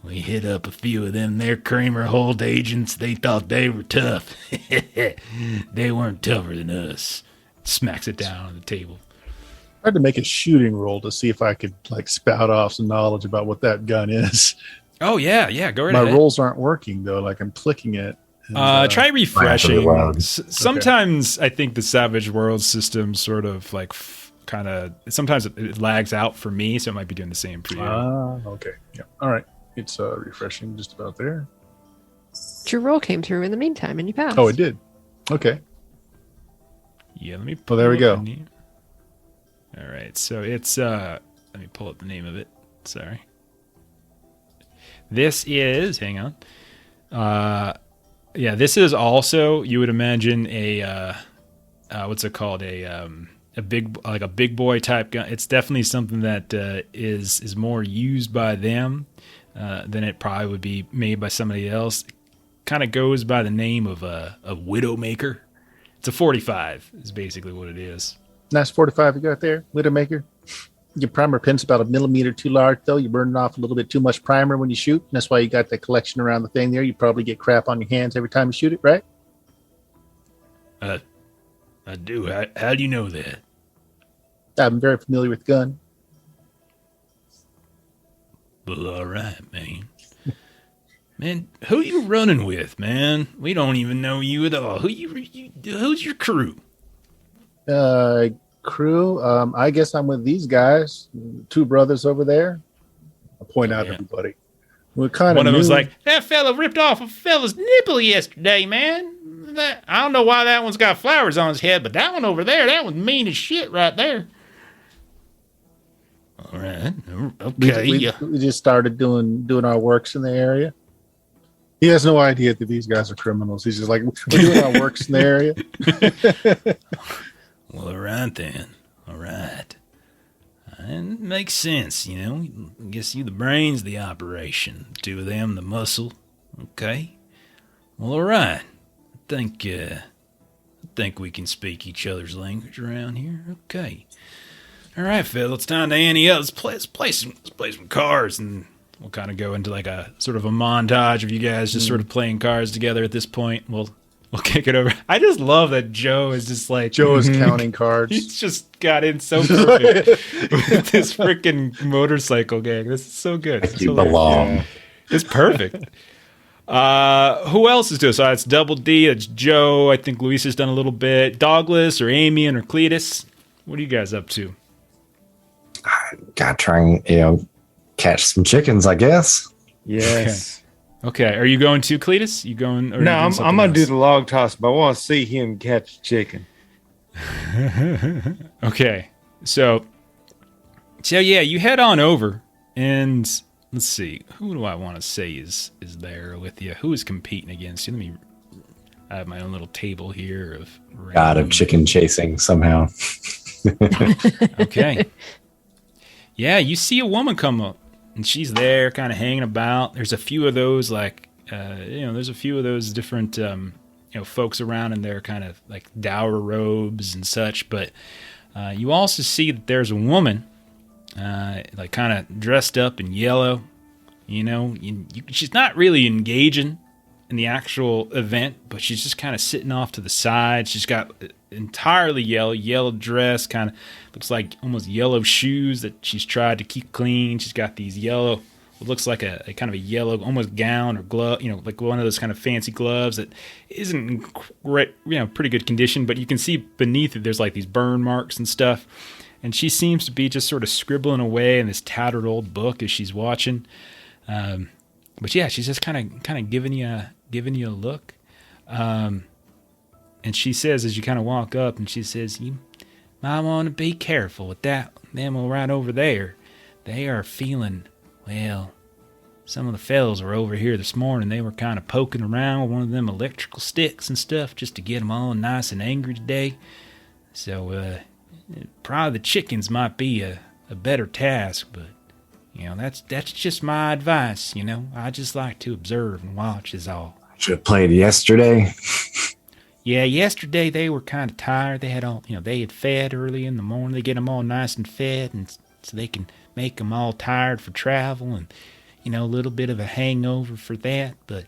We hit up a few of them there Kramer Holt agents. They thought they were tough. They weren't tougher than us. Smacks it down on the table. I had to make a shooting roll to see if I could like spout off some knowledge about what that gun is. Oh, yeah, go right My ahead. rolls aren't working though. Like I'm clicking it. And, try refreshing. Wild. Sometimes I think the Savage Worlds system sort of like sometimes it lags out for me, so it might be doing the same for you. Okay. Yeah. All right. It's refreshing just about there. Your roll came through in the meantime, and you passed. Oh, it did. Okay. Yeah, let me Well, there we pull up go. the name. All right, so it's let me pull up the name of it. Sorry. This is, hang on. Yeah, this is also, you would imagine a what's it called? A big boy type gun. It's definitely something that is more used by them than it probably would be made by somebody else. Kind of goes by the name of a Widowmaker. It's a 45 is basically what it is. Nice 45 you got there, Widowmaker. Your primer pin's about 1 millimeter too large, though. You're burning off a little bit too much primer when you shoot. And that's why you got that collection around the thing there. You probably get crap on your hands every time you shoot it, right? I do. How do you know that? I'm very familiar with the gun. Well, all right, man. Man, who you running with, man? We don't even know you at all. Who's your crew? Crew, I guess I'm with these guys, 2 brothers over there. I'll point out yeah. everybody. We're kind One of of them's like, that fella ripped off a fella's nipple yesterday, man. I don't know why that one's got flowers on his head, but that one over there, that one's mean as shit right there. All right. Okay. we just started doing our works in the area. He has no idea that these guys are criminals. He's just like, we're doing our works in the area. Well, all right then. All right. And it makes sense, you know. I guess you the brains of the operation. 2 of them the muscle. Okay. Well, all right. I think we can speak each other's language around here. Okay. All right, Phil. It's time to ante up. Let's play some cards, and we'll kind of go into like a sort of a montage of you guys just sort of playing cards together at this point. We'll kick it over. I just love that Joe is just like Joe is counting cards. He's just got in so perfect with this freaking motorcycle gang. This is so good. It's You hilarious. belong. It's perfect. Who else is doing? So it's Double D. It's Joe. I think Luis has done a little bit. Douglas or Amian or Cletus. What are you guys up to? Got trying, catch some chickens, I guess. Yes. Okay. Are you going to Cletus? You going? Or are No, you doing I'm something gonna do else? the log toss, but I want to see him catch chicken. Okay. So yeah, you head on over, and let's see. Who do I want to say is there with you? Who is competing against you? I have my own little table here of God of random- chicken chasing somehow. Okay. Yeah, you see a woman come up, and she's there kind of hanging about. There's a few of those, there's a few of those different, folks around in their kind of like dour robes and such. But you also see that there's a woman, like kind of dressed up in yellow. She's not really engaging in the actual event, but she's just kind of sitting off to the side. She's got entirely yellow dress, kind of looks like almost yellow shoes that she's tried to keep clean. She's got these yellow, what looks like a kind of a yellow almost gown or glove, like one of those kind of fancy gloves that isn't in great, pretty good condition, but you can see beneath it there's like these burn marks and stuff. And she seems to be just sort of scribbling away in this tattered old book as she's watching. But yeah, she's just kind of giving you a look. And she says, as you kind of walk up, and she says, you might want to be careful with them right over there. They are feeling, well, some of the fellas were over here this morning. They were kind of poking around with one of them electrical sticks and stuff just to get them all nice and angry today. So, probably the chickens might be a a better task, but that's just my advice. I just like to observe and watch is all. Should have played yesterday. Yeah, yesterday they were kind of tired. They had they had fed early in the morning. They get them all nice and fed, and so they can make them all tired for travel, and a little bit of a hangover for that. But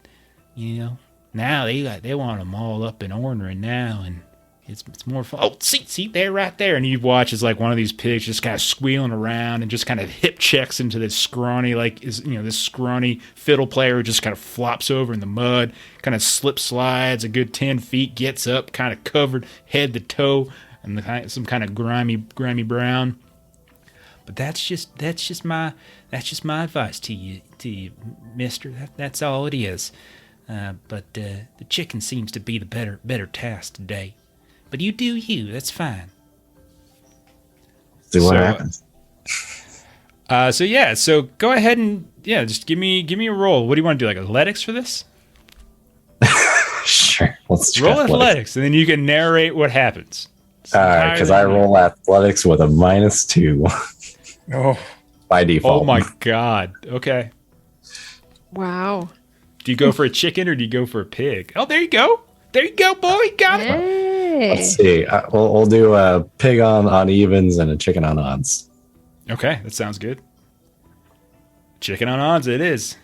now they want them all up and ornery now, and it's more fun. Oh, see there, right there, and you watch as like one of these pigs just kind of squealing around and just kind of hip checks into this scrawny this scrawny fiddle player who just kind of flops over in the mud, kind of slip slides a good 10 feet, gets up, kind of covered head to toe, and some kind of grimy brown. But that's just my advice to you, Mister. That's all it is. But the chicken seems to be the better task today. But you do you. That's fine. See what happens. So go ahead and just give me a roll. What do you want to do? Like athletics for this? Sure. Let's try roll athletics, and then you can narrate what happens. All right, because I roll athletics with a -2. Oh, By default. Oh my god. Okay. Wow. Do you go for a chicken or do you go for a pig? Oh, there you go. There you go, boy. Got it. Hey. Let's see. We'll do a pig on evens and a chicken on odds. Okay, that sounds good. Chicken on odds it is.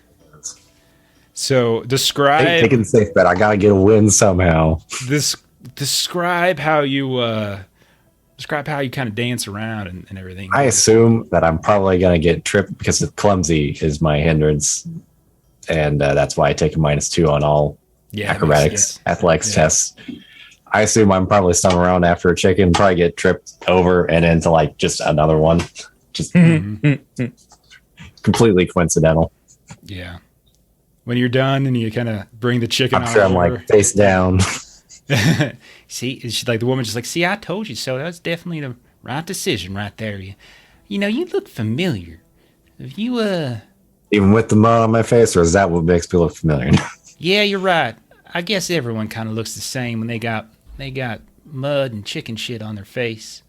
So describe Taking the safe bet. I gotta get a win somehow. Describe how you kind of dance around and everything. I assume that I'm probably gonna get tripped because clumsy is my hindrance, and that's why I take a -2 on all acrobatics, athletics tests. I assume I'm probably stumbling around after a chicken, probably get tripped over and into like just another one. Just completely coincidental. Yeah. When you're done and you kind of bring the chicken I'm sure I'm over. like face down. See, she's like the woman just like, see, I told you so. That was definitely the right decision right there. You look familiar. If you Even with the mud on my face, or is that what makes me look familiar? Yeah, you're right. I guess everyone kind of looks the same when they got mud and chicken shit on their face.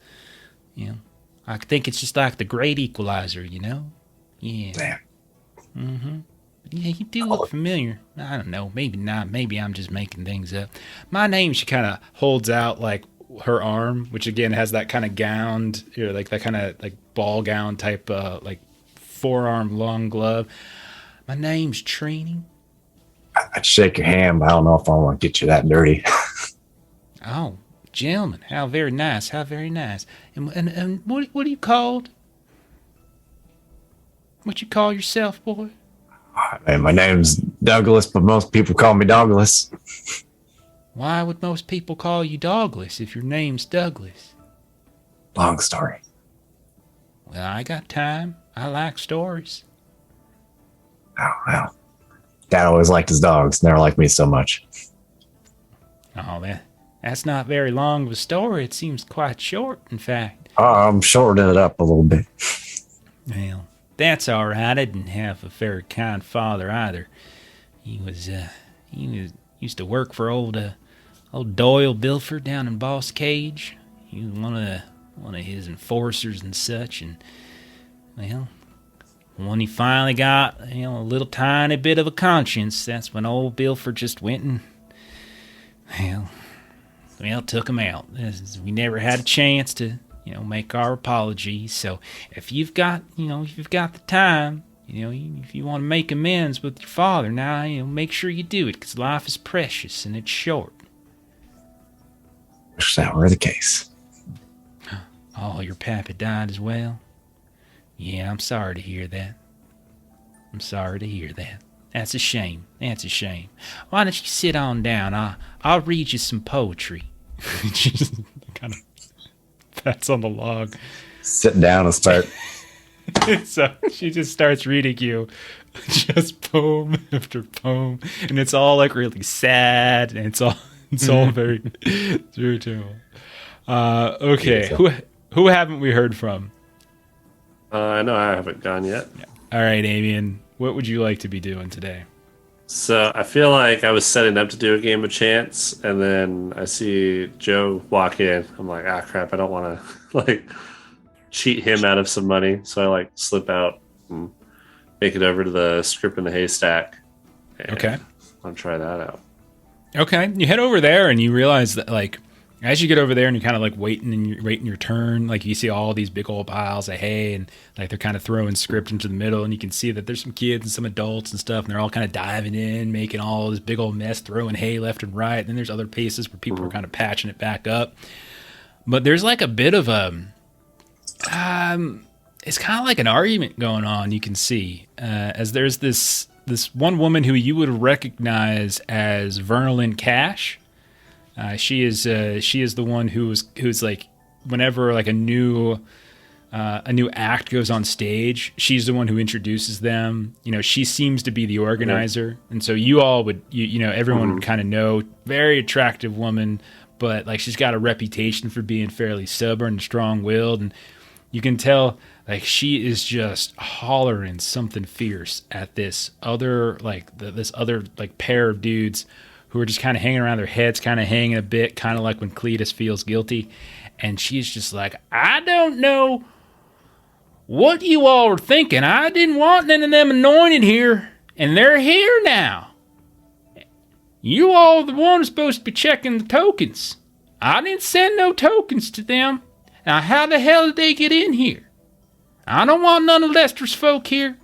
I think it's just like the great equalizer, Yeah. Damn. Mm-hmm. Yeah, you do look familiar. I don't know. Maybe not. Maybe I'm just making things up. My name, she kind of holds out like her arm, which again has that kind of gowned, like that kind of like ball gown type, like forearm long glove. My name's Trini. I'd shake your hand, but I don't know if I want to get you that dirty. Oh, gentlemen, how very nice, how very nice. And what are you called? What you call yourself, boy? And my name's Douglas, but most people call me Douglas. Why would most people call you Douglas if your name's Douglas? Long story. Well, I got time. I like stories. Oh, well. Dad always liked his dogs, never liked me so much. Oh, that's not very long of a story. It seems quite short, in fact. I'm shortening it up a little bit. Well, that's all right. I didn't have a very kind father either. He used to work for old Doyle Bilford down in Boss Cage. He was one of his enforcers and such. And well, when he finally got a little tiny bit of a conscience, that's when old Bilford just went and took him out. We never had a chance to make our apologies. So if you've got the time, if you want to make amends with your father, now make sure you do it, because life is precious and it's short. Wish that were the case. Oh, your pappy died as well? Yeah, I'm sorry to hear that. That's a shame. Why don't you sit on down? I'll read you some poetry. She just kind of pats on the log. Sit down and start. So she just starts reading you just poem after poem, and it's all like really sad, and it's all very terrible. Okay, who haven't we heard from? I know I haven't gone yet. Yeah. All right, Amian, what would you like to be doing today? So I feel like I was setting up to do a game of chance, and then I see Joe walk in. I'm like, crap, I don't want to cheat him out of some money. So I like slip out and make it over to the script in the haystack. Okay. I'll try that out. Okay. You head over there and you realize that like as you get over there and you're kind of like waiting your turn, like you see all these big old piles of hay and like they're kind of throwing script into the middle and you can see that there's some kids and some adults and stuff and they're all kind of diving in, making all this big old mess, throwing hay left and right. And then there's other places where people are kind of patching it back up. But there's like a bit of a, it's kind of like an argument going on. You can see as there's this one woman who you would recognize as Vernalyn Cash. She is the one who's like whenever like a new act goes on stage, she's the one who introduces them. You know, she seems to be the organizer, and so you all would everyone would kind of know. Very attractive woman, but like she's got a reputation for being fairly stubborn and strong-willed, and you can tell like she is just hollering something fierce at this other this other pair of dudes who are just kind of hanging around, their heads kind of hanging a bit, kind of like when Cletus feels guilty. And she's just like, I don't know what you all are thinking. I didn't want none of them anointed here, and they're here now. You all are the ones supposed to be checking the tokens. I didn't send no tokens to them. Now, how the hell did they get in here? I don't want none of Lester's folk here.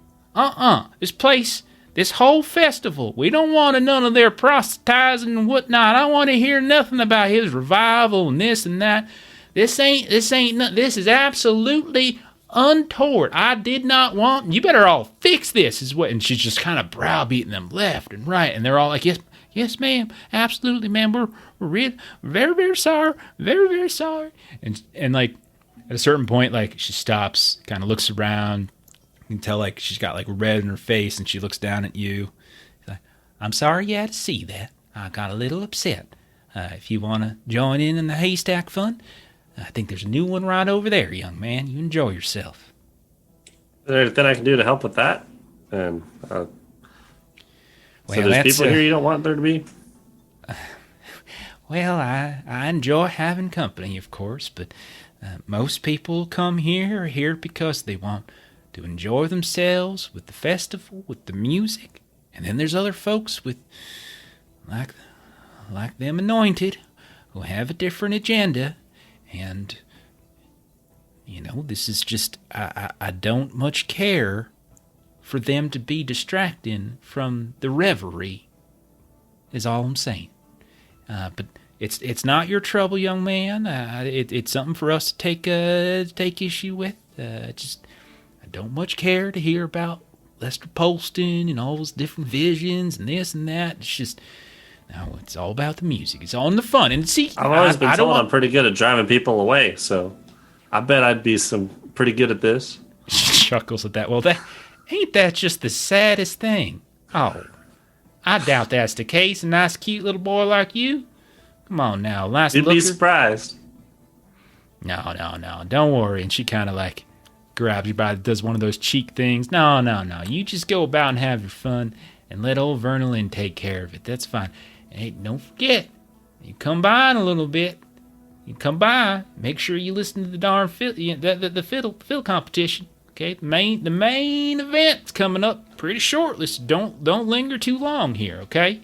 This place... This whole festival, we don't want none of their proselytizing and whatnot. I don't want to hear nothing about his revival and this and that. This is absolutely untoward. I did not want. You better all fix this. Is what, and she's just kind of browbeating them left and right, and they're all like, yes, ma'am, absolutely, ma'am. We're very, very sorry, very, very sorry. And like at a certain point, like she stops, kind of looks around. You can tell like she's got like red in her face and she looks down at you. She's like, I'm sorry you had to see that. I got a little upset. If you want to join in the haystack fun, I think there's a new one right over there, young man. You enjoy yourself. Is there anything I can do to help with that? And so well, there's people here you don't want there to be? Well, I enjoy having company, of course, but most people come here are here because they want to enjoy themselves with the festival, with the music. And then there's other folks with, like them anointed, who have a different agenda. And, this is just, I don't much care for them to be distracting from the revelry, is all I'm saying. But it's not your trouble, young man. It's something for us to take issue with. I don't much care to hear about Lester Polston and all those different visions and this and that. It's just, no, it's all about the music. It's all in the fun. And see, I've always been told I'm pretty good at driving people away, so I bet I'd be pretty good at this. She chuckles at that. Well, ain't that just the saddest thing? Oh, I doubt that's the case. A nice, cute little boy like you. Come on now, nice You'd looker. be surprised. No, don't worry. And she kind of like grabs you does one of those cheek things. No. You just go about and have your fun and let old Vernalyn take care of it. That's fine. Hey, don't forget, you come by in a little bit. You come by, make sure you listen to the darn fiddle competition. Okay, the main event's coming up pretty shortly, so don't linger too long here, okay?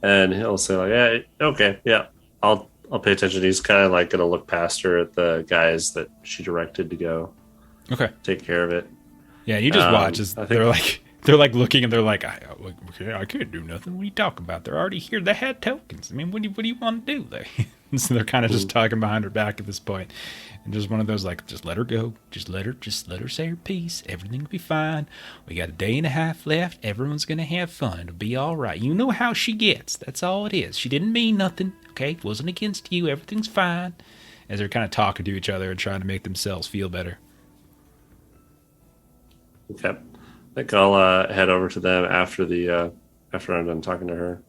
And he'll say like, yeah, okay, yeah, I'll pay attention. He's kind of like gonna look past her at the guys that she directed to go. Okay, take care of it. Yeah, you just watch as they're like looking and they're like, I can't do nothing. What are you talking about? They're already here. They had tokens. I mean, what do you want to do there? So they're kind of just talking behind her back at this point. And just one of those like, just let her go. Just let her say her piece. Everything will be fine. We got a day and a half left. Everyone's going to have fun. It'll be all right. You know how she gets. That's all it is. She didn't mean nothing. Okay? It wasn't against you. Everything's fine. As they're kind of talking to each other and trying to make themselves feel better. Okay. I think I'll head over to them after I'm done talking to her.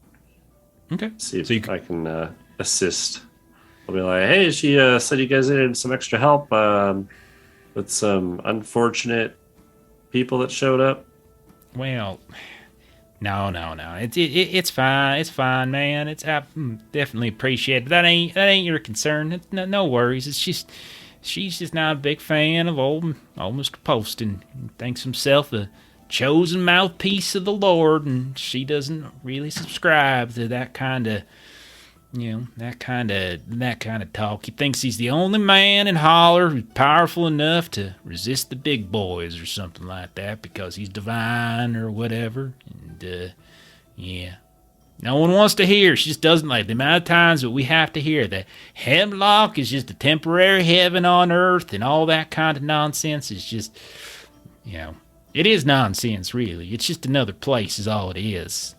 Okay. See if I can assist. I'll be like, hey, she said you guys needed some extra help with some unfortunate people that showed up. Well, No. It's fine. It's fine, man. It's definitely appreciated. That ain't your concern. No worries. It's just she's just not a big fan of old Mr. Poston. He thinks himself the chosen mouthpiece of the Lord, and she doesn't really subscribe to that kind of. That kind of talk. He thinks he's the only man in Holler who's powerful enough to resist the big boys or something like that because he's divine or whatever. And, yeah. No one wants to hear. She just doesn't like the amount of times that we have to hear that Hemlock is just a temporary heaven on earth and all that kind of nonsense. Is just, it is nonsense, really. It's just another place is all it is.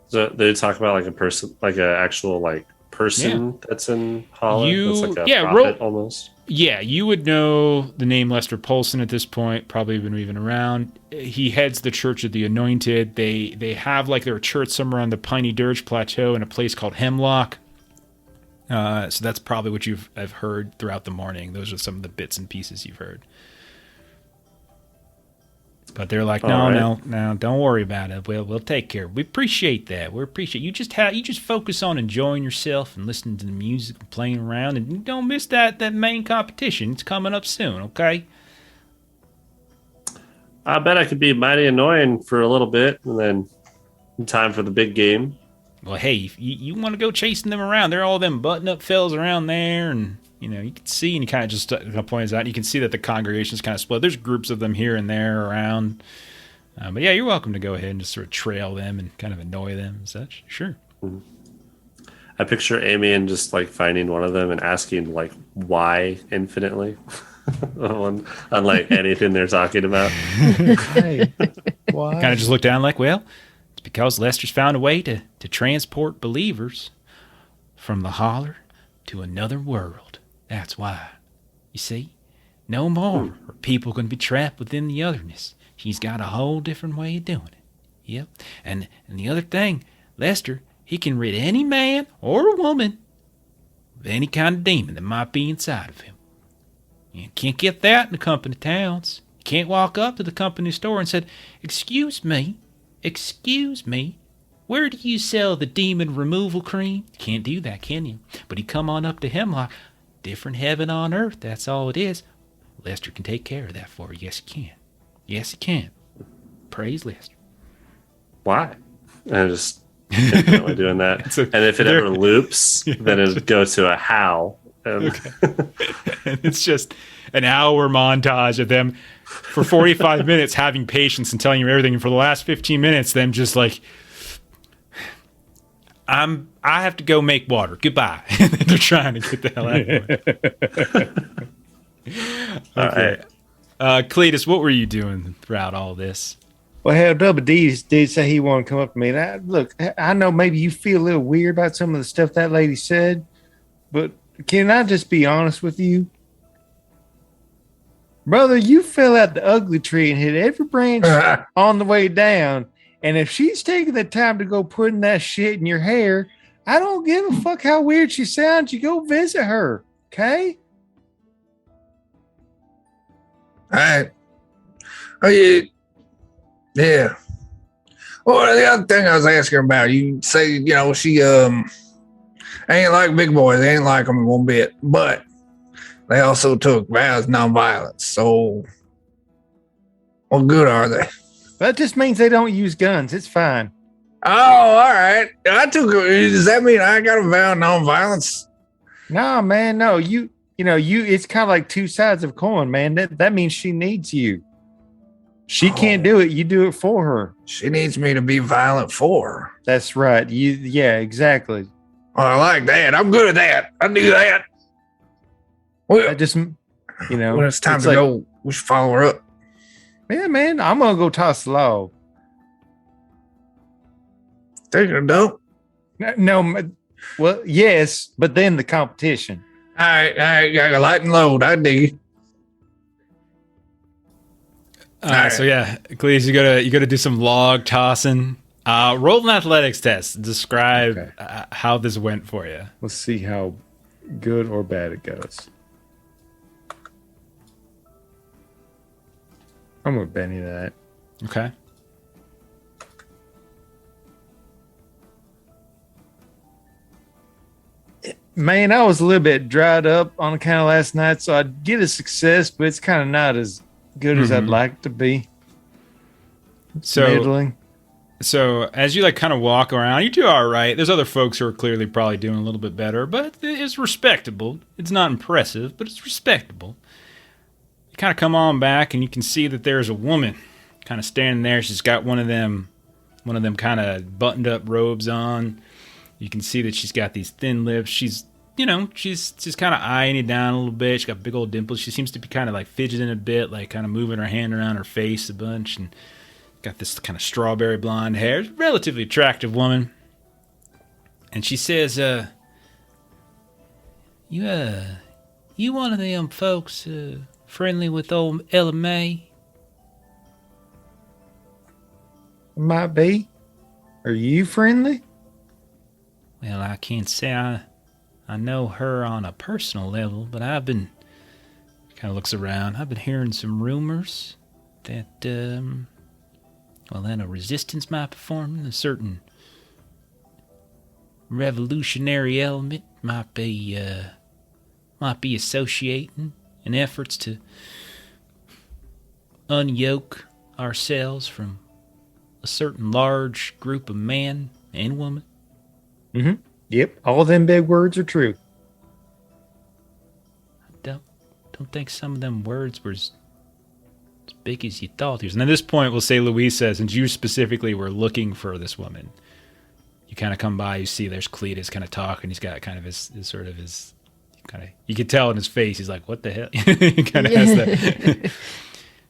So they talk about like a person, like an actual like person that's in Holler. That's like a prophet almost. Yeah, you would know the name Lester Polson at this point. Probably been even around. He heads the Church of the Anointed. They have like their church somewhere on the Piney Dirge Plateau in a place called Hemlock. So that's probably what I've heard throughout the morning. Those are some of the bits and pieces you've heard. But they're like, no, don't worry about it. We'll take care. We appreciate that. We appreciate you. Just focus on enjoying yourself and listening to the music and playing around, and you don't miss that main competition. It's coming up soon, okay? I bet I could be mighty annoying for a little bit, and then in time for the big game. Well, hey, if you want to go chasing them around, there are all them button-up fellas around there, and you can see, and he kind of just points out, you can see that the congregation's kind of split. There's groups of them here and there around. But yeah, you're welcome to go ahead and just sort of trail them and kind of annoy them and such. Sure. Mm-hmm. I picture Amian just like finding one of them and asking like why infinitely on like anything they're talking about. Hey, why? Kind of just look down like, well, it's because Lester's found a way to transport believers from the Holler to another world. That's why. You see, no more are people going to be trapped within the otherness. He's got a whole different way of doing it. Yep. And the other thing, Lester, he can rid any man or a woman of any kind of demon that might be inside of him. You can't get that in the company towns. You can't walk up to the company store and say, excuse me, where do you sell the demon removal cream? You can't do that, can you? But you come on up to Hemlock, different heaven on earth, that's all it is. Lester can take care of that for you. Yes, he can. Yes, he can. Praise Lester. Why? I just definitely doing that. And if it ever loops, then it'd go to a how. Okay. And it's just an hour montage of them for 45 minutes having patience and telling you everything. And for the last 15 minutes, them just like, I have to go make water. Goodbye. They're trying to get the hell out of here. Okay. Cletus, what were you doing throughout all this? Well, hell, Double D did say he wanted to come up to me. And I know maybe you feel a little weird about some of the stuff that lady said, but can I just be honest with you? Brother, you fell out the ugly tree and hit every branch on the way down. And if she's taking the time to go putting that shit in your hair, I don't give a fuck how weird she sounds. You go visit her, okay? All right. Oh, yeah. Well, the other thing I was asking about, you say, she ain't like big boys. They ain't like them one bit. But they also took vows of nonviolence. So what good are they? That just means they don't use guns. It's fine. Oh, all right. Does that mean I got a vow of nonviolence? No, man, no. You it's kind of like two sides of coin, man. That means she needs you. She can't do it. You do it for her. She needs me to be violent for her. That's right. Yeah, exactly. Well, I like that. I'm good at that. I do that. Well, I just, when it's time to go, we should follow her up. Yeah, man, I'm going to go toss the log. Taking a dump? No, well, yes, but then the competition. All right, got a light and load. I dig it. So yeah, Cletus, you gotta do some log tossing. Roll an athletics test. Describe how this went for you. Let's see how good or bad it goes. I'm gonna Benny that. Okay. Man, I was a little bit dried up on account of last night, so I'd get a success, but it's kind of not as good as I'd like to be. It's middling. So as you like kind of walk around, you do all right. There's other folks who are clearly probably doing a little bit better, but it's respectable. It's not impressive, but it's respectable. You kind of come on back, and you can see that there's a woman kind of standing there. She's got one of them kind of buttoned up robes on. You can see that she's got these thin lips. She's kind of eyeing you down a little bit. She's got big old dimples. She seems to be kind of like fidgeting a bit, like kind of moving her hand around her face a bunch, and got this kind of strawberry blonde hair. Relatively attractive woman. And she says, you one of them folks friendly with old Ella May? Might be. Are you friendly? Well, I can't say I know her on a personal level, but I've been, kind of looks around, I've been hearing some rumors that, that a resistance might be forming, a certain revolutionary element might be associating in efforts to unyoke ourselves from a certain large group of man and woman. Mm-hmm. Yep, all them big words are true. I don't think some of them words were as big as you thought he was. And at this point, we'll say Louisa, since you specifically were looking for this woman, you kind of come by, you see there's Cletus kind of talking. He's got kind of his you could tell in his face, he's like, what the hell? He kind of has that.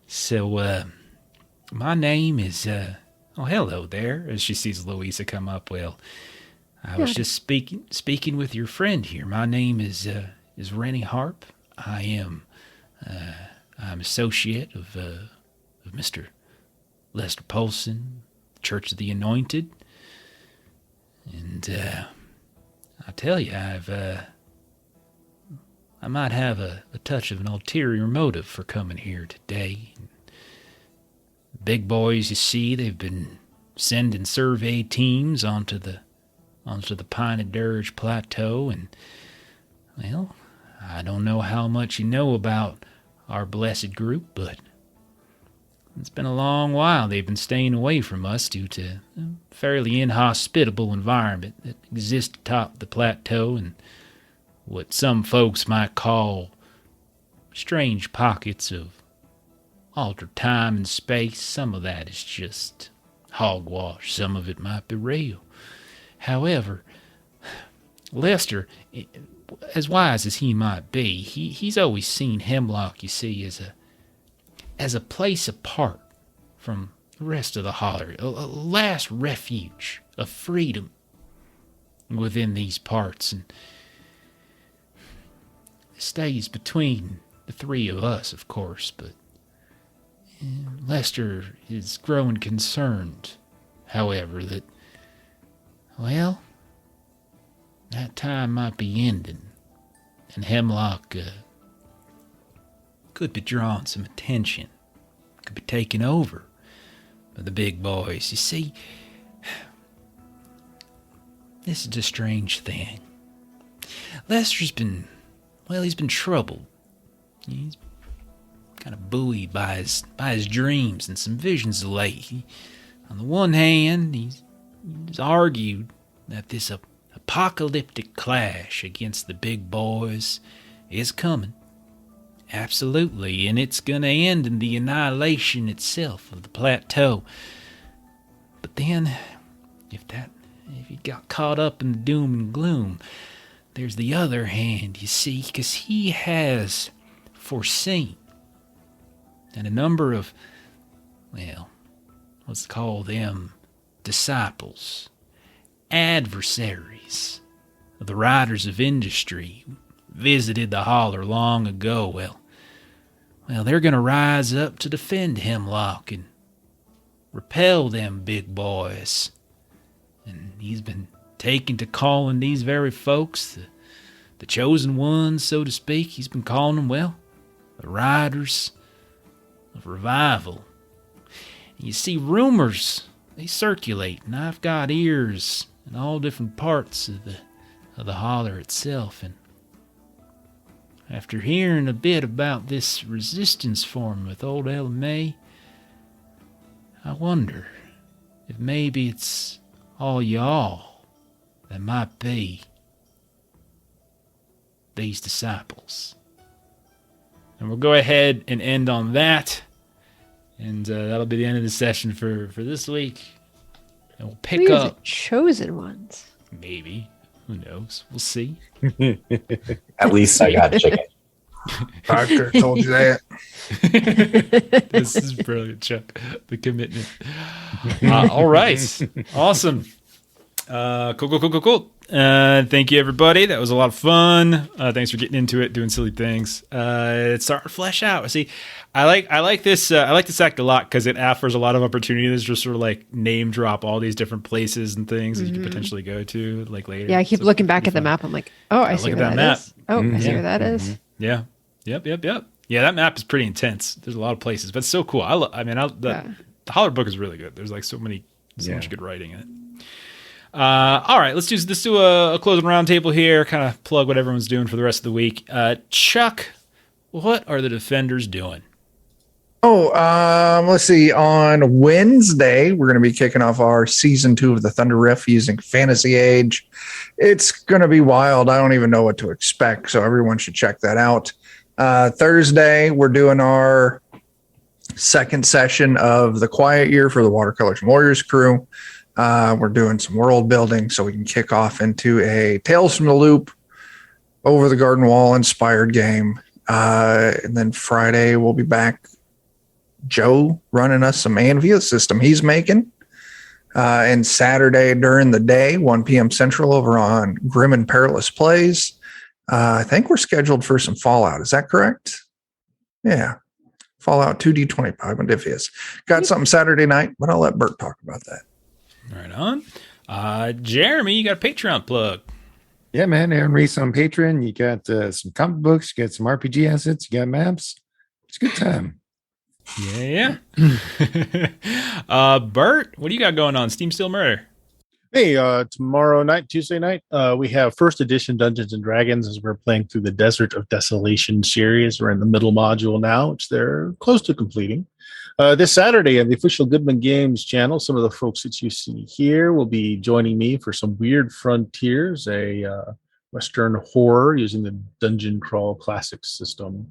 So, my name is, hello there, as she sees Louisa come up. Well, I was just speaking with your friend here. My name is Rennie Harp. I'm associate of Mr. Lester Polson, Church of the Anointed. And I tell you, I might have a touch of an ulterior motive for coming here today. Big boys, you see, they've been sending survey teams onto the Piney Dirge Plateau, and, well, I don't know how much you know about our blessed group, but it's been a long while they've been staying away from us due to a fairly inhospitable environment that exists atop the plateau and what some folks might call strange pockets of altered time and space. Some of that is just hogwash. Some of it might be real. However, Lester, as wise as he might be, he's always seen Hemlock, you see, as a place apart from the rest of the Holler, a last refuge of freedom within these parts, and it stays between the three of us, of course, but Lester is growing concerned, however, that, well, that time might be ending, and Hemlock could be drawing some attention, could be taken over by the big boys. You see, this is a strange thing. Lester's been, well, he's been troubled. He's kind of buoyed by his dreams and some visions of late. On the one hand, he's argued that this apocalyptic clash against the big boys is coming. Absolutely, and it's going to end in the annihilation itself of the plateau. But then, if you got caught up in the doom and gloom, there's the other hand, you see, because he has foreseen that a number of, well, let's call them disciples, adversaries of the riders of industry, visited the Holler long ago. Well, they're going to rise up to defend Hemlock and repel them big boys. And he's been taken to calling these very folks the chosen ones, so to speak. He's been calling them, well, the riders of revival. And you see, rumors, they circulate, and I've got ears in all different parts of the Holler itself, and after hearing a bit about this resistance form with old Ella May, I wonder if maybe it's all y'all that might be these disciples. And we'll go ahead and end on that. And that'll be the end of the session for this week. And we'll pick up. The chosen ones. Maybe. Who knows? We'll see. At least I got chicken. Doctor told you that. This is brilliant, Chuck. The commitment. All right. Awesome. Cool. Thank you, everybody. That was a lot of fun. Thanks for getting into it, doing silly things. It's starting to flesh out. See, I like this. I like this act a lot because it offers a lot of opportunities to just sort of like name drop all these different places and things that you could potentially go to like later. Yeah, I keep looking back at the map. I'm like, oh, I see where that is. Oh, I see where that is. Yeah. Yep. Yeah, that map is pretty intense. There's a lot of places, but it's so cool. The Holler book is really good. There's like so much good writing in it. All right, let's do a closing round table here, kind of plug what everyone's doing for the rest of the week. Chuck, what are the Defenders doing? Let's see. On Wednesday, we're going to be kicking off our season 2 of the Thunder Riff using Fantasy Age. It's going to be wild. I don't even know what to expect, so everyone should check that out. Thursday, we're doing our second session of the Quiet Year for the Watercolors and Warriors crew. We're doing some world building so we can kick off into a Tales from the Loop, Over the Garden Wall inspired game. And then Friday, we'll be back. Joe running us some Anvia system he's making. And Saturday during the day, 1 p.m. Central over on Grim and Perilous Plays. I think we're scheduled for some Fallout. Is that correct? Yeah. Fallout 2D25 on Diffius. Got something Saturday night, but I'll let Bert talk about that. Right on. Jeremy, you got a Patreon plug. Yeah, man. Aaron Reese on Patreon. You got some comic books. You got some RPG assets. You got maps. It's a good time. Yeah. Bert, what do you got going on? Steam Still Murder. Hey, tomorrow night, Tuesday night, we have first edition Dungeons and Dragons as we're playing through the Desert of Desolation series. We're in the middle module now, which they're close to completing. This Saturday on the official Goodman Games channel, some of the folks that you see here will be joining me for some Weird Frontiers, a Western horror using the Dungeon Crawl Classic system.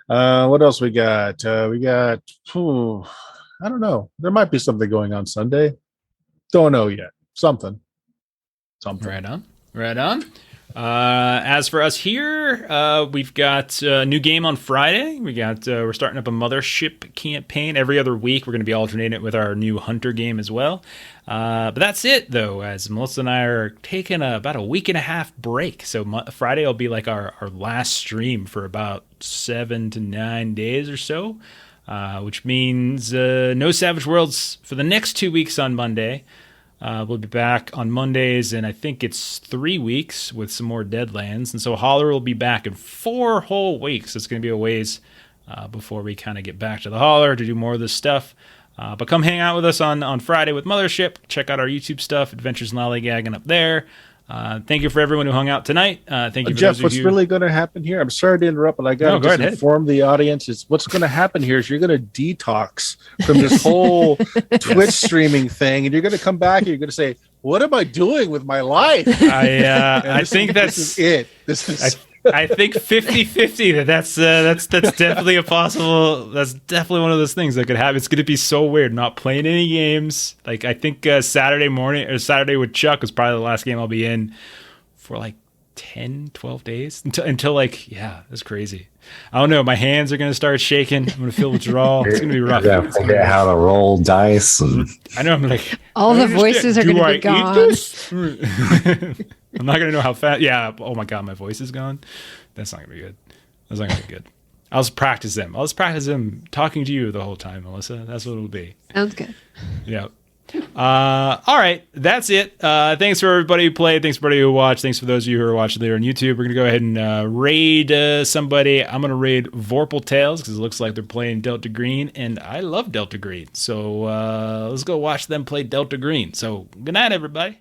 What else we got? I don't know. There might be something going on Sunday. Don't know yet. Something. Right on. As for us here, we've got a new game on Friday. We're starting up a Mothership campaign every other week. We're going to be alternating it with our new Hunter game as well. But that's it, though, as Melissa and I are taking about a week and a half break. So Friday will be like our last stream for about 7 to 9 days or so, which means no Savage Worlds for the next 2 weeks on Monday. We'll be back on Mondays, and I think it's 3 weeks with some more Deadlands. And so Holler will be back in 4 whole weeks. It's going to be a ways before we kind of get back to the Holler to do more of this stuff. But come hang out with us on Friday with Mothership. Check out our YouTube stuff, Adventures in Lollygagging up there. Thank you for everyone who hung out tonight. Thank you, for Jeff. What's really going to happen here? I'm sorry to interrupt, but I got to inform the audience. Is what's going to happen here is you're going to detox from this whole Twitch streaming thing, and you're going to come back and you're going to say, "What am I doing with my life?" I think this is it. This is. I think 50-50 that's definitely a possible. That's definitely one of those things that could happen. It's going to be so weird not playing any games. Like I think Saturday morning or Saturday with Chuck was probably the last game I'll be in for like 10, 12 days until like, yeah, that's crazy. I don't know. My hands are going to start shaking. I'm going to feel withdrawal. It's going to be rough. Yeah, forget how to roll dice. I know. I'm like, all the voices are going to be gone. I'm not going to know how fast. Yeah. Oh my God, my voice is gone. That's not going to be good. That's not going to be good. I'll just practice them. I'll just practice them talking to you the whole time, Melissa. That's what it'll be. Sounds good. Yeah. All right. That's it. Thanks for everybody who played. Thanks for everybody who watched. Thanks for those of you who are watching later on YouTube. We're going to go ahead and raid somebody. I'm going to raid Vorpal Tales because it looks like they're playing Delta Green, and I love Delta Green. So let's go watch them play Delta Green. So good night, everybody.